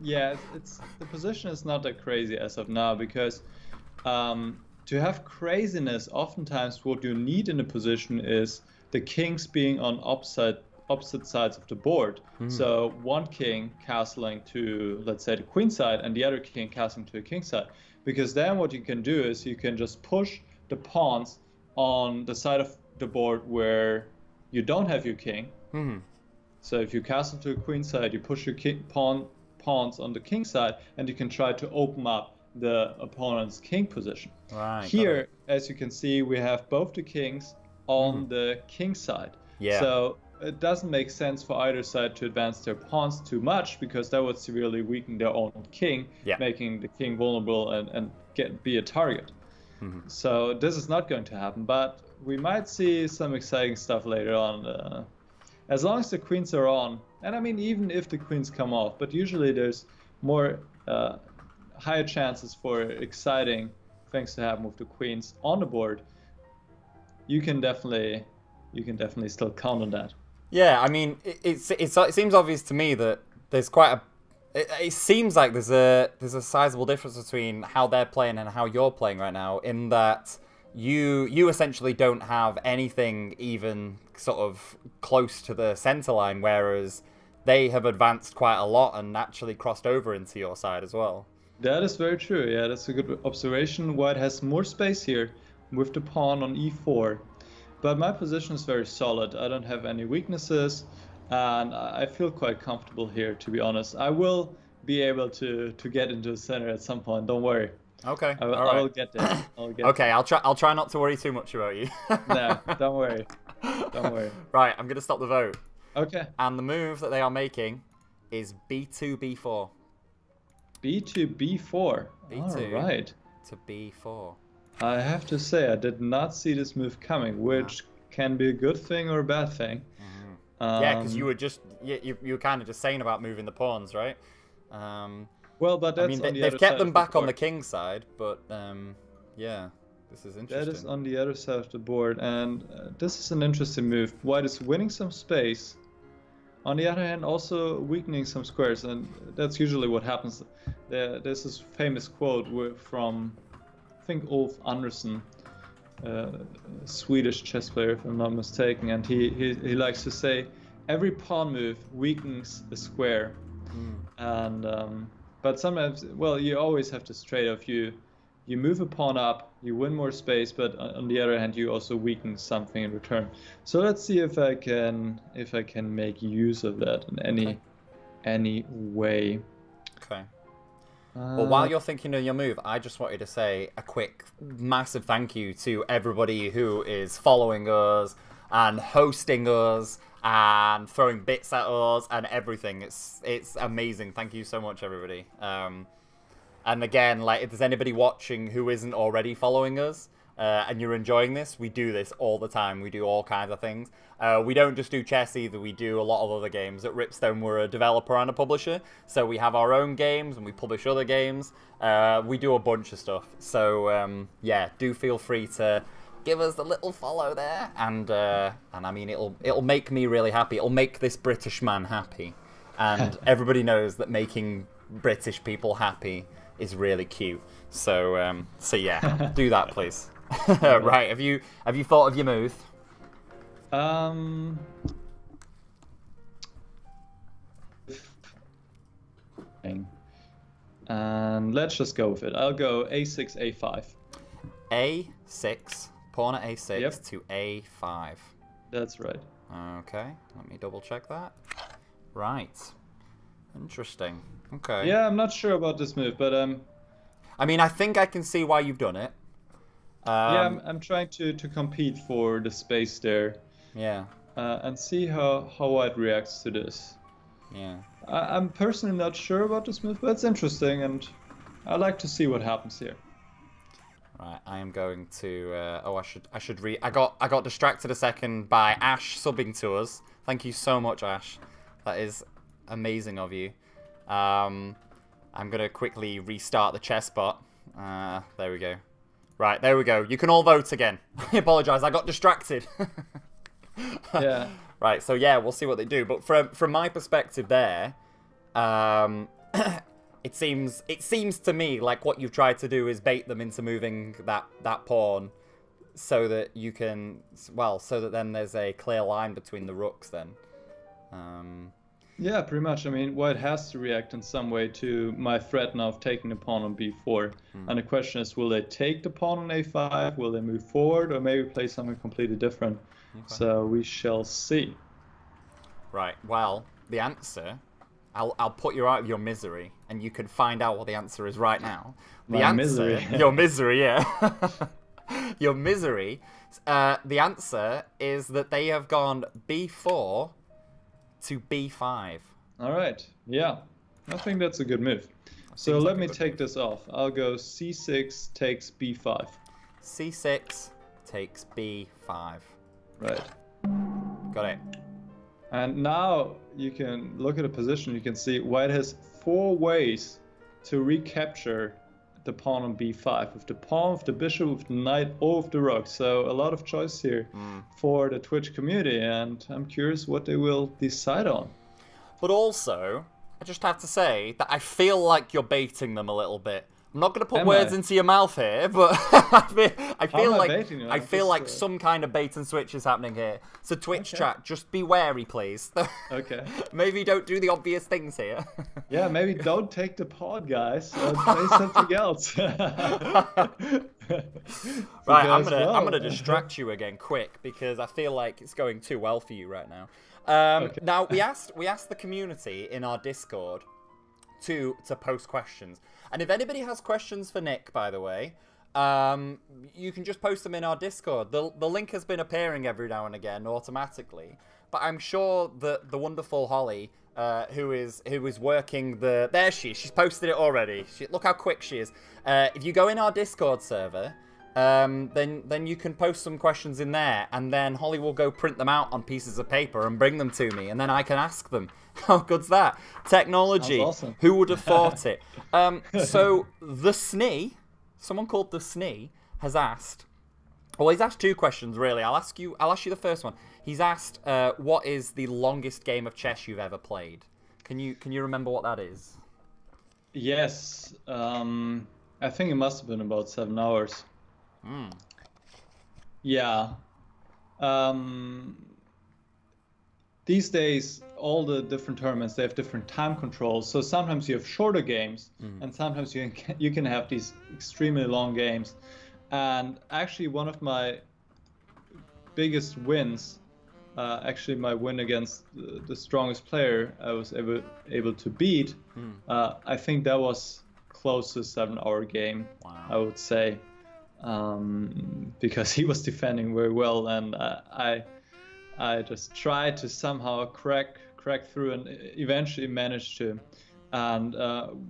yeah, it's the position is not that crazy as of now, because to have craziness, oftentimes what you need in a position is the kings being on opposite sides of the board. So one king castling to, let's say, the queen side, and the other king castling to the king side. Because then what you can do is you can just push the pawns on the side of the board where you don't have your king. So if you castle to the queen side, you push your pawns on the king side, and you can try to open up the opponent's king position. Right. Here, as you can see, we have both the kings on the king side. Yeah. So it doesn't make sense for either side to advance their pawns too much, because that would severely weaken their own king, making the king vulnerable and be a target. So this is not going to happen, but we might see some exciting stuff later on. As long as the queens are on, and I mean even if the queens come off, but usually there's more higher chances for exciting things to happen with the queens on the board. You can definitely still count on that. Yeah, I mean, it seems obvious to me that there's quite a. It seems like there's a sizable difference between how they're playing and how you're playing right now. In that you essentially don't have anything even sort of close to the center line, whereas they have advanced quite a lot and actually crossed over into your side as well. That is very true. Yeah, that's a good observation. White has more space here with the pawn on e4. But my position is very solid. I don't have any weaknesses, and I feel quite comfortable here, to be honest. I will be able to get into the center at some point. Don't worry. Okay. I will get there. Okay, I'll try not to worry too much about you. No, don't worry. Don't worry. Right, I'm gonna stop the vote. Okay. And the move that they are making is b2, b4. b2, b4. b2 All right. to b4. I have to say, I did not see this move coming, which can be a good thing or a bad thing. Yeah, because you were just you were kind of just saying about moving the pawns, right? Well, but that's I mean, on the they've other kept side them of the back on the board. king side, but yeah, this is interesting. That is on the other side of the board, and this is an interesting move. White is winning some space, on the other hand also weakening some squares, and that's usually what happens. There's this famous quote from, I think, Ulf Andersson, Swedish chess player if I'm not mistaken, and he likes to say every pawn move weakens a square. And but sometimes, well, you always have this trade-off. You move a pawn up, you win more space, but on the other hand you also weaken something in return. So let's see if I can make use of that in any way. Okay. Well, while you're thinking of your move, I just wanted to say a quick, massive thank you to everybody who is following us and hosting us and throwing bits at us and everything. It's amazing. Thank you so much, everybody. And again, like, if there's anybody watching who isn't already following us and you're enjoying this, we do this all the time. We do all kinds of things. We don't just do chess either. We do a lot of other games. At Ripstone, we're a developer and a publisher, so we have our own games and we publish other games. We do a bunch of stuff. So yeah, do feel free to give us the little follow there, and I mean, it'll make me really happy. It'll make this British man happy, and everybody knows that making British people happy is really cute. So so yeah, do that, please. Right, have you thought of your move? And let's just go with it. I'll go a6, a5. A6, pawn at a6 Yep. to a5. That's right. Okay, let me double check that. Right. Interesting. Okay. Yeah, I'm not sure about this move, but I mean, I think I can see why you've done it. yeah, I'm trying to compete for the space there. Yeah. And see how White reacts to this. Yeah. I'm personally not sure about this move, but it's interesting, and I'd like to see what happens here. Right, I am going to. I should read. I got distracted a second by Ash subbing to us. Thank you so much, Ash. That is amazing of you. I'm gonna quickly restart the chess bot. There we go. Right, there we go. You can all vote again. I apologise. I got distracted. Yeah. Right, so yeah, we'll see what they do. But from my perspective there, It seems to me like what you've tried to do is bait them into moving that pawn, so that you can, well, so that then there's a clear line between the rooks then. Yeah, pretty much. I mean, white has to react in some way to my threat now of taking the pawn on b4. And the question is, will they take the pawn on a5? Will they move forward, or maybe play something completely different? Okay. So we shall see. Right. Well, the answer, I'll put you out of your misery, and you can find out what the answer is right now. Misery. Your misery, yeah. Your misery. The answer is that they have gone b4 to b5. All right. Yeah. I think that's a good move. So let me take this off. I'll go c6 takes b5. c6 takes b5. Right. Got it. And now you can look at the position. You can see white has 4 ways to recapture the pawn on b5, with the pawn, with the bishop, with the knight, or with the rook. So a lot of choice here for the Twitch community, and I'm curious what they will decide on. But also, I just have to say that I feel like you're baiting them a little bit. I'm not going to put words into your mouth here, but I feel like some kind of bait and switch is happening here. So Twitch chat, just be wary, please. Okay. Maybe don't do the obvious things here. Yeah, maybe don't take the pawn, guys. Play something else. Right, I'm gonna distract you again quick, because I feel like it's going too well for you right now. Now we asked the community in our Discord to post questions. And if anybody has questions for Nick, by the way, you can just post them in our Discord. The link has been appearing every now and again automatically, but I'm sure that the wonderful Holly, who is working there she's posted it already. Look how quick she is. If you go in our Discord server, then you can post some questions in there, and then Holly will go print them out on pieces of paper and bring them to me, and then I can ask them. How good's that? Technology. Awesome. Who would have thought it? So the Snee, someone called the Snee, has asked. Well, he's asked 2 questions really. I'll ask you the first one. He's asked, what is the longest game of chess you've ever played? Can you remember what that is? Yes. I think it must have been about 7 hours. Yeah. These days, all the different tournaments, they have different time controls. So sometimes you have shorter games, and sometimes you can have these extremely long games. And actually, one of my biggest wins, actually my win against the strongest player I was able to beat, I think that was close to a 7-hour game, I would say. Because he was defending very well, and I just tried to somehow crack through, and eventually managed to. And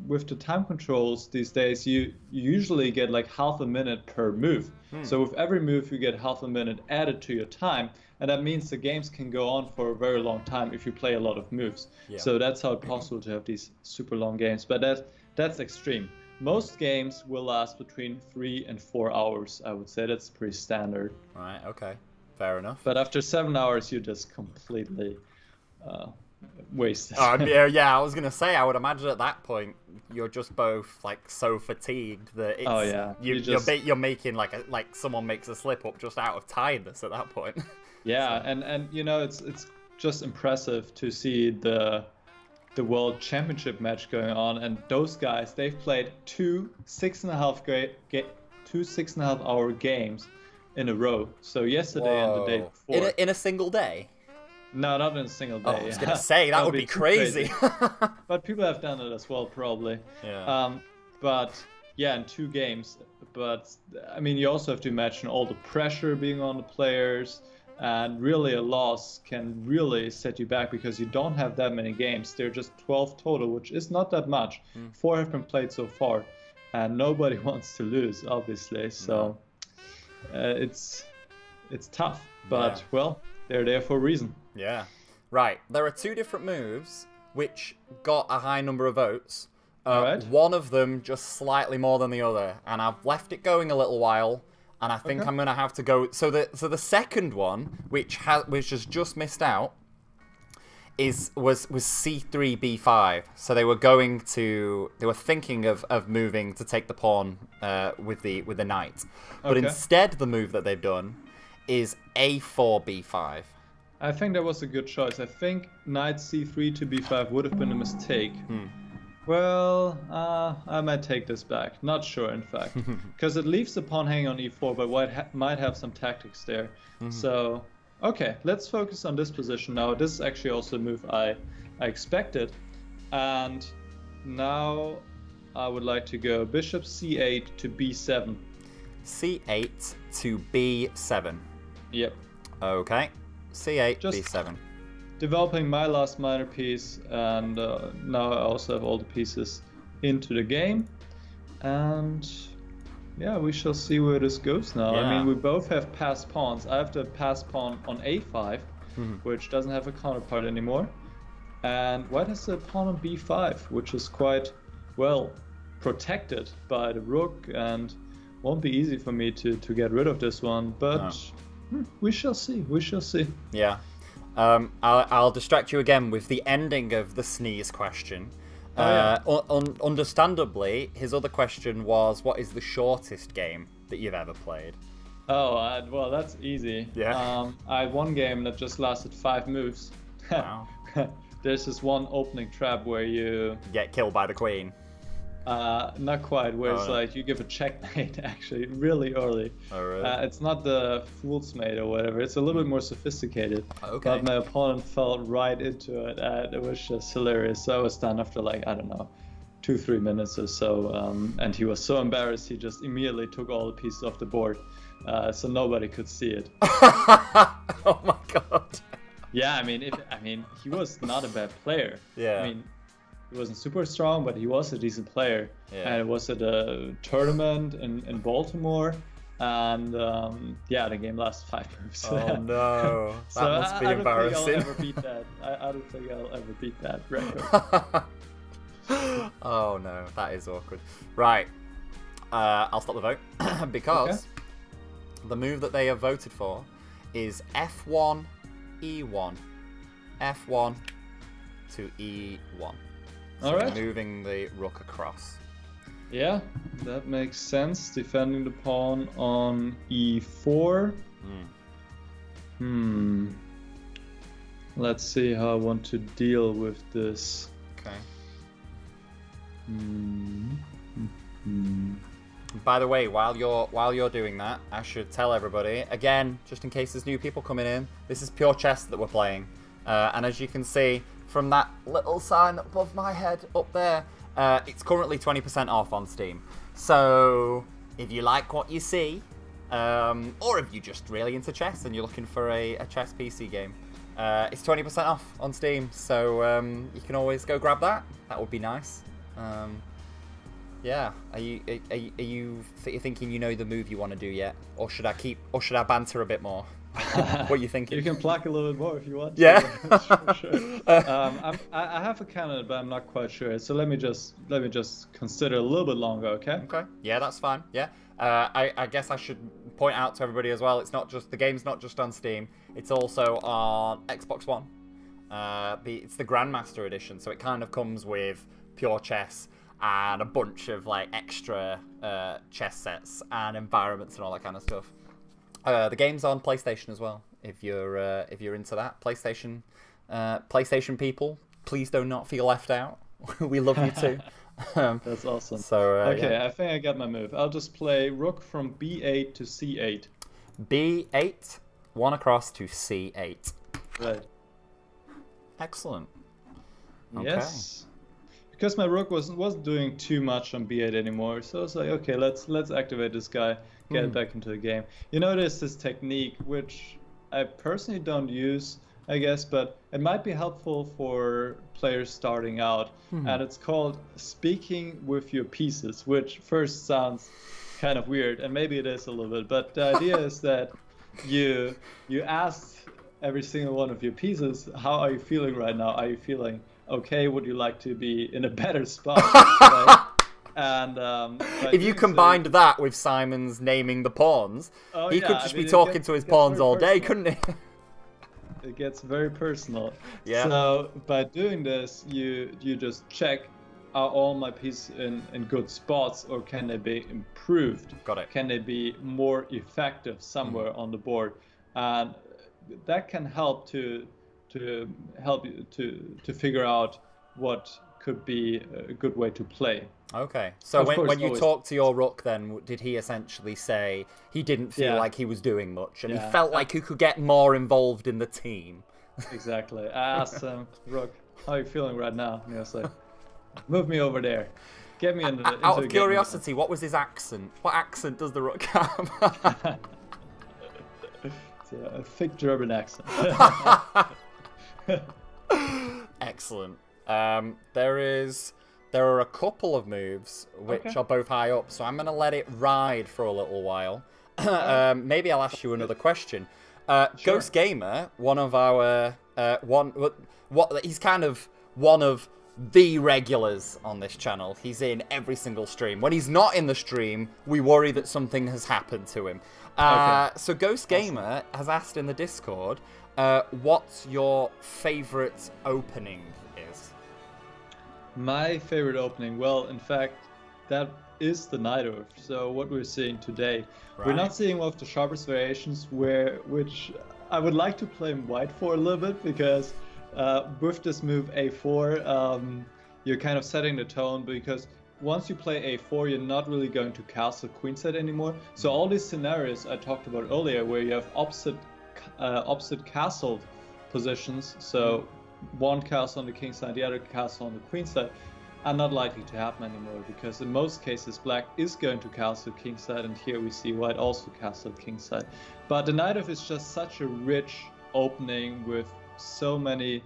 with the time controls these days, you usually get like half a minute per move. So with every move, you get half a minute added to your time, and that means the games can go on for a very long time if you play a lot of moves. So that's how it's possible to have these super long games. But that's extreme. Most games will last between 3 and 4 hours, I would say. That's pretty standard. Right, okay. Fair enough. But after 7 hours, you're just completely wasted. Yeah, I was going to say, I would imagine at that point, you're just both like so fatigued that it's, you're making like someone makes a slip up just out of tiredness at that point. Yeah, so. and you know, it's just impressive to see the World Championship match going on, and those guys, they've played 2 6.5 hour games in a row. So yesterday and the day before. In a single day? No, not in a single day. Oh, I was going to say, that would be crazy. But people have done it as well, probably. Yeah. But yeah, in 2 games. But I mean, you also have to imagine all the pressure being on the players. And really, a loss can really set you back because you don't have that many games. There are just 12 total, which is not that much. 4 have been played so far, and nobody wants to lose, obviously. So it's tough, but well, they're there for a reason. Yeah. Right. There are 2 different moves which got a high number of votes. One of them just slightly more than the other, and I've left it going a little while. And I think I'm going to have to go... So the second one, which has just missed out, was c3 b5. So they were thinking of moving to take the pawn with the knight. But instead the move that they've done is a4 b5. I think that was a good choice. I think knight c3 to b5 would have been a mistake. Well, I might take this back. Not sure, in fact. Because it leaves the pawn hanging on e4, but white might have some tactics there. So, okay, let's focus on this position now. This is actually also a move I expected. And now I would like to go bishop c8 to b7. c8 to b7. Yep. Okay. c8, b7. Developing my last minor piece, and now I also have all the pieces into the game. And yeah, we shall see where this goes now. I mean, we both have passed pawns. I have the passed pawn on a5, which doesn't have a counterpart anymore. And white has the pawn on b5, which is quite well protected by the rook, and won't be easy for me to get rid of this one. But we shall see. We shall see. Yeah. I'll distract you again with the ending of the sneeze question. Understandably, his other question was, what is the shortest game that you've ever played? Oh, well, that's easy. Yeah. I had one game that just lasted 5 moves. Wow. There's this one opening trap where you get killed by the queen. Not quite, where it's like you give a checkmate actually really early. Oh, really? It's not the fool's mate or whatever, it's a little bit more sophisticated. Okay. But my opponent fell right into it, and it was just hilarious. So I was done after like, I don't know, 2-3 minutes or so, and he was so embarrassed he just immediately took all the pieces off the board, so nobody could see it. Oh my god. Yeah, I mean, he was not a bad player. Yeah. I mean, he wasn't super strong, but he was a decent player. Yeah. And it was at a tournament in Baltimore, and yeah, the game lasted 5 moves. Oh no, that so must be embarrassing. I don't think I'll ever beat that. I don't think I'll ever beat that record. Oh no, that is awkward. Right, I'll stop the vote because the move that they have voted for is f1, e1, f1 to e1. So Alright. moving the rook across. Yeah, that makes sense. Defending the pawn on e4. Let's see how I want to deal with this. Okay. By the way, while you're doing that, I should tell everybody again, just in case there's new people coming in. This is Pure Chess that we're playing, and as you can see from that little sign above my head up there, it's currently 20% off on Steam. So if you like what you see, or if you're just really into chess and you're looking for a chess PC game, it's 20% off on Steam. So you can always go grab that. That would be nice. Yeah. Are you thinking you know the move you want to do yet, or should I banter a bit more? What are you thinking? You can pluck a little bit more if you want. Yeah. Sure. I have a candidate, but I'm not quite sure. So let me just consider a little bit longer, okay? Okay. Yeah, that's fine. Yeah. I guess I should point out to everybody as well. It's not just the game's not just on Steam. It's also on Xbox One. It's the Grandmaster edition, so it kind of comes with Pure Chess and a bunch of like extra chess sets and environments and all that kind of stuff. The game's on PlayStation as well. If you're into that, PlayStation people, please do not feel left out. We love you too. That's awesome. So okay, yeah. I think I got my move. I'll just play rook from b8 to c8. b8, one across to c8. Right. Excellent. Okay. Yes. Because my rook wasn't doing too much on b8 anymore, so I was like, okay, let's activate this guy, get it back into the game. You know, there's this technique which I personally don't use, I guess, but it might be helpful for players starting out, and it's called speaking with your pieces, which first sounds kind of weird, and maybe it is a little bit, but the idea is that you ask every single one of your pieces, how are you feeling right now? Are you feeling okay? Would you like to be in a better spot? Right? And if you combined that with Simon's naming the pawns, he could just be talking to his pawns all day, couldn't he? It gets very personal. Yeah. So by doing this, you just check, are all my pieces in good spots, or can they be improved? Got it. Can they be more effective somewhere on the board? And that can help to help you to figure out what could be a good way to play. Okay. So when you talked to your rook, then did he essentially say he didn't feel like he was doing much, and he felt like he could get more involved in the team? Exactly. I asked him, Rook, how are you feeling right now? And he was like, move me over there. Get me into the Out of curiosity, what was his accent? What accent does the rook have? It's a thick German accent. Excellent. There are a couple of moves which are both high up, so I'm going to let it ride for a little while. Maybe I'll ask you another question. Sure. Ghost Gamer, one of our he's kind of one of the regulars on this channel. He's in every single stream. When he's not in the stream, we worry that something has happened to him. So Ghost Gamer has asked in the Discord, what your favorite opening is. My favorite opening, well, in fact, that is the Night Earth. So what we're seeing today, we're not seeing one of the sharpest variations, which I would like to play white for a little bit, because with this move A4, you're kind of setting the tone, because once you play A4, you're not really going to castle queenside anymore. So all these scenarios I talked about earlier, where you have opposite castled positions, so one castle on the king side, the other castle on the queen side, are not likely to happen anymore, because in most cases black is going to castle king side, and here we see white also castle king side. But the Night Earth is just such a rich opening with so many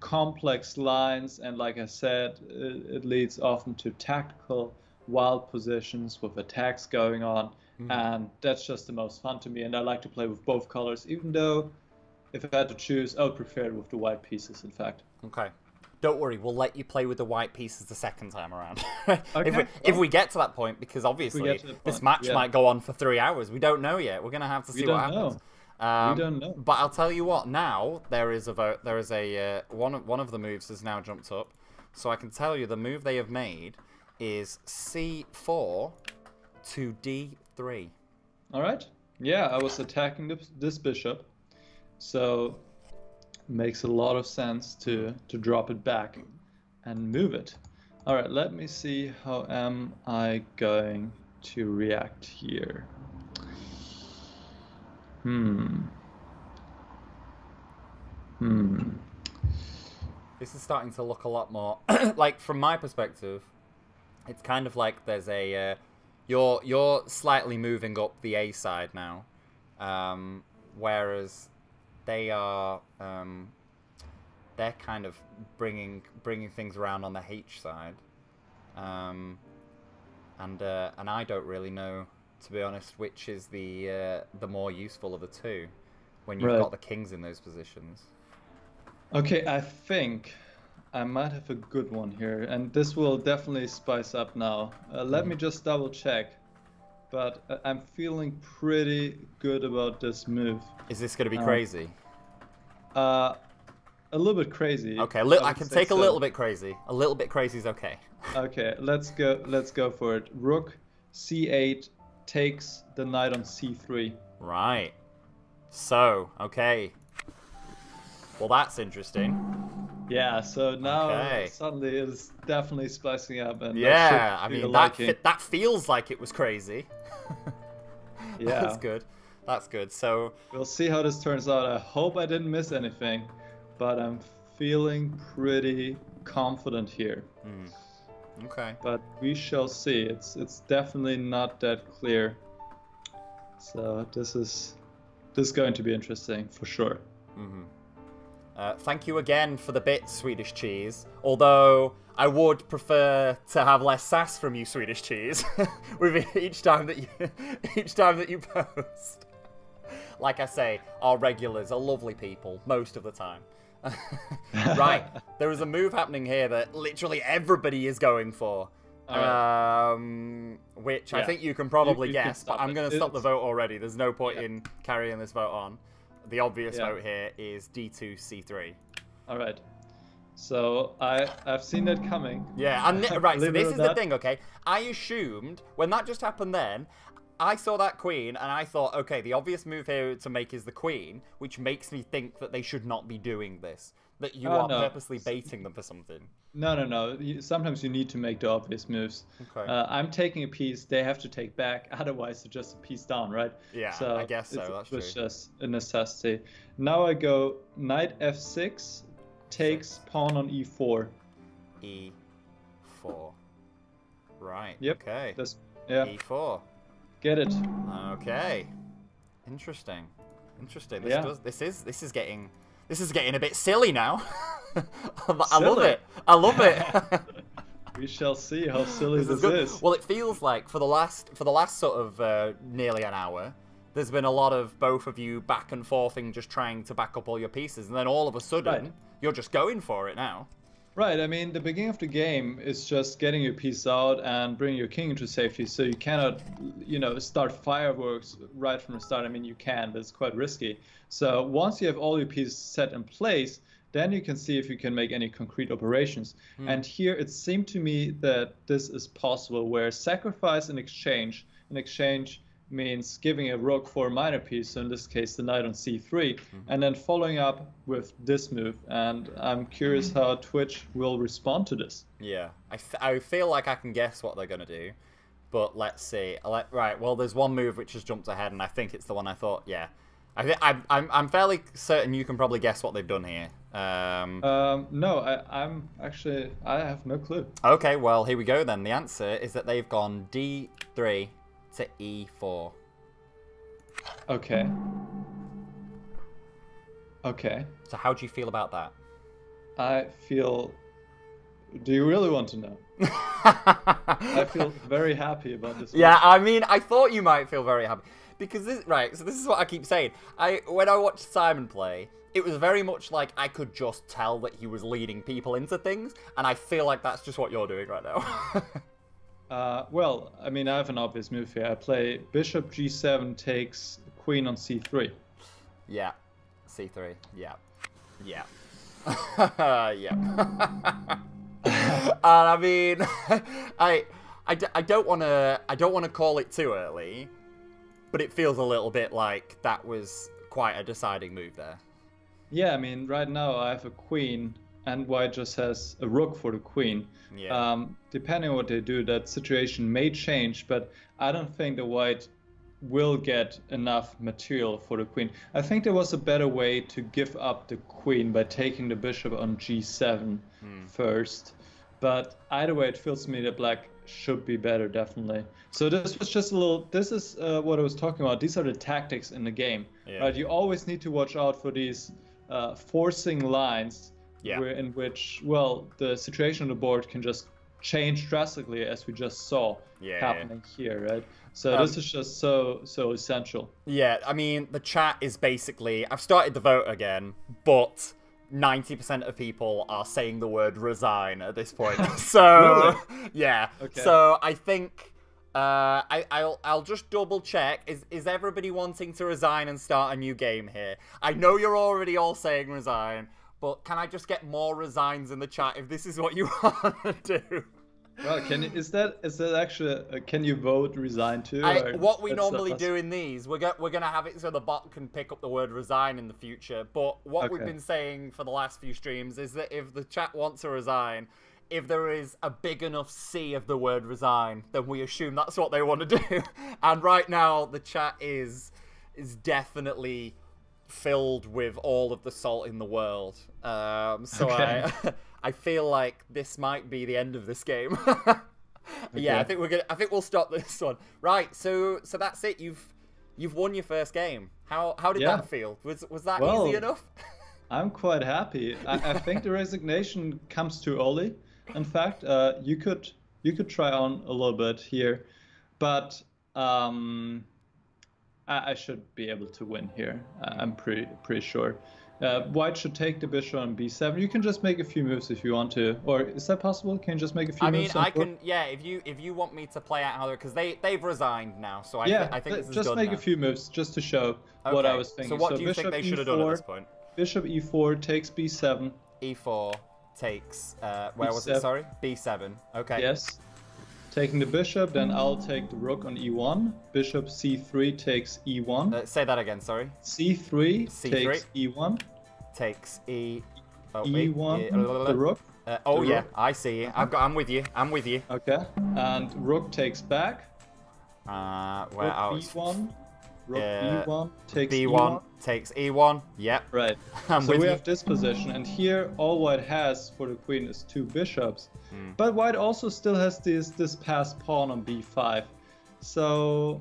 complex lines, and like I said, it leads often to tactical wild positions with attacks going on, and that's just the most fun to me. And I like to play with both colors, even though if I had to choose, I would prefer it with the white pieces, in fact. Okay. Don't worry, we'll let you play with the white pieces the second time around. If we get to that point, because obviously this match might go on for 3 hours. We don't know yet. We're going to have to see what happens. We don't know. But I'll tell you what, now there is a vote. There is a one of the moves has now jumped up. So I can tell you the move they have made is C4 to D3. All right. Yeah, I was attacking this bishop. So makes a lot of sense to drop it back and move it. All right, let me see how am I going to react here. This is starting to look a lot more like, from my perspective, it's kind of like there's a you're slightly moving up the A side now, whereas they are they're kind of bringing things around on the H side, and I don't really know, to be honest, which is the more useful of the two when you've got the kings in those positions. Okay, I think I might have a good one here, and this will definitely spice up now. Let me just double check, but I'm feeling pretty good about this move. Is this going to be crazy? A little bit crazy. Okay, I can take a little bit crazy. A little bit crazy is okay. Okay, let's go for it. Rook C8 takes the knight on C3. Right. So, okay. Well, that's interesting. Yeah, so now suddenly it's definitely spicing up, and yeah, I mean that feels like it was crazy. Yeah, that's good. That's good. So we'll see how this turns out. I hope I didn't miss anything, but I'm feeling pretty confident here. Okay. But we shall see. It's definitely not that clear. So this is going to be interesting for sure. Thank you again for the bit, Swedish Cheese. Although I would prefer to have less sass from you, Swedish Cheese, with each time that you post. Like I say, our regulars are lovely people most of the time. Right, there is a move happening here that literally everybody is going for, which I think you can probably guess. But I'm going to stop the vote already. There's no point in carrying this vote on. the obvious vote here is d2, c3. All right. So I've seen that coming. Yeah, and right, so this is the thing, okay? I assumed, when that just happened then, I saw that queen, and I thought, okay, the obvious move here to make is the queen, which makes me think that they should not be doing this. That you are purposely baiting them for something. No. Sometimes you need to make the obvious moves. Okay. I'm taking a piece, they have to take back, otherwise it's just a piece down, right? Yeah, so I guess so, that's true. It's just a necessity. Now I go knight f6, takes pawn on e4. e4. Right, yep. Okay. e4. Get it. Okay. Interesting. This is getting a bit silly now. I love it. We shall see how silly this is. Well, it feels like for the last sort of nearly an hour, there's been a lot of both of you back and forthing, just trying to back up all your pieces, and then all of a sudden you're just going for it now. Right. I mean, the beginning of the game is just getting your piece out and bringing your king into safety. So you cannot, start fireworks right from the start. I mean, you can, but it's quite risky. So once you have all your pieces set in place, then you can see if you can make any concrete operations. And here it seemed to me that this is possible, where sacrifice in exchange means giving a rook for a minor piece, so in this case the knight on c3, and then following up with this move. And I'm curious how Twitch will respond to this. Yeah, I feel like I can guess what they're going to do, but let's see. Right, well, there's one move which has jumped ahead, and I think it's the one I thought, yeah. I'm fairly certain you can probably guess what they've done here. No, I have no clue. Okay, well, here we go then. The answer is that they've gone d3 to e4. Okay. So how do you feel about that? Do you really want to know? I feel very happy about this. Yeah, I mean, I thought you might feel very happy. Because so this is what I keep saying. When I watched Simon play, it was very much like I could just tell that he was leading people into things, and I feel like that's just what you're doing right now. Well, I mean, I have an obvious move here. I play bishop g7 takes queen on c3. Yeah, c3. Yeah. Yeah. And I mean, I don't want to call it too early, but it feels a little bit like that was quite a deciding move there. Yeah, I mean, right now I have a queen, and white just has a rook for the queen. Yeah. Depending on what they do, that situation may change, but I don't think the white will get enough material for the queen. I think there was a better way to give up the queen by taking the bishop on g7 first. But either way, it feels to me that black should be better, definitely. So this was just this is what I was talking about. These are the tactics in the game. Yeah. Right? You always need to watch out for these forcing lines in which, well, the situation on the board can just change drastically, as we just saw happening here, right? So this is just so essential. Yeah, I mean, the chat is basically... I've started the vote again, but 90% of people are saying the word resign at this point. So, really? Yeah. Okay. So I think... I'll just double check. Is everybody wanting to resign and start a new game here? I know you're already all saying resign, but can I just get more resigns in the chat if this is what you want to do? Well, is that actually can you vote resign too? What we normally do in these, we're gonna have it so the bot can pick up the word resign in the future. But what we've been saying for the last few streams is that if the chat wants to resign, if there is a big enough C of the word resign, then we assume that's what they want to do. And right now, the chat is definitely filled with all of the salt in the world. I feel like this might be the end of this game. Yeah, I think we'll stop this one. Right, so that's it. You've won your first game. How did that feel? Was that easy enough? I'm quite happy. I think the resignation comes too early. In fact, you could try on a little bit here, but I should be able to win here. I'm pretty sure. White should take the bishop on b7. You can just make a few moves if you want to. Or is that possible? Can you just make a few moves? I mean, I can. Yeah, if you want me to play out how they're, because they've resigned now, so I think this is just done make now. a few moves just to show what I was thinking. So what do you think they should have done at this point? Bishop e4 takes b7. E4 takes where was it? Sorry, b7. Okay. Yes. Taking the bishop, then I'll take the rook on e1. Bishop c3 takes e1. Say that again. Sorry. C3 takes e1. Takes e. Oh, e1. The rook. Oh yeah, I see you. I'm with you. I'm with you. Okay. And rook takes back. Where rook b1. Rook b1 takes b1 e1. Takes e1. Yep. Right. So we have this position, and here all white has for the queen is 2 bishops. But white also still has this passed pawn on b5. So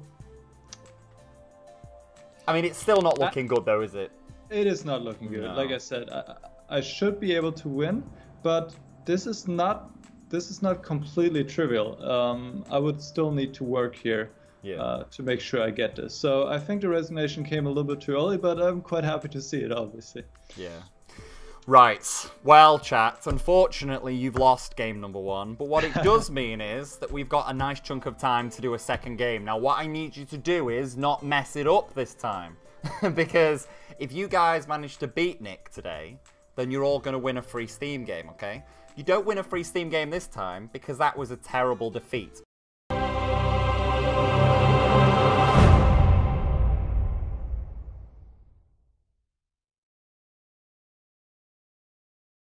I mean, it's still not looking good though, is it? It is not looking good. No. Like I said, I should be able to win, but this is not completely trivial. I would still need to work here. To make sure I get this. So I think the resignation came a little bit too early, but I'm quite happy to see it, obviously. Yeah. Right. Well, chat, unfortunately, you've lost game number 1. But what it does mean is that we've got a nice chunk of time to do a second game. Now, what I need you to do is not mess it up this time. Because if you guys manage to beat Nick today, then you're all going to win a free Steam game, okay? You don't win a free Steam game this time because that was a terrible defeat.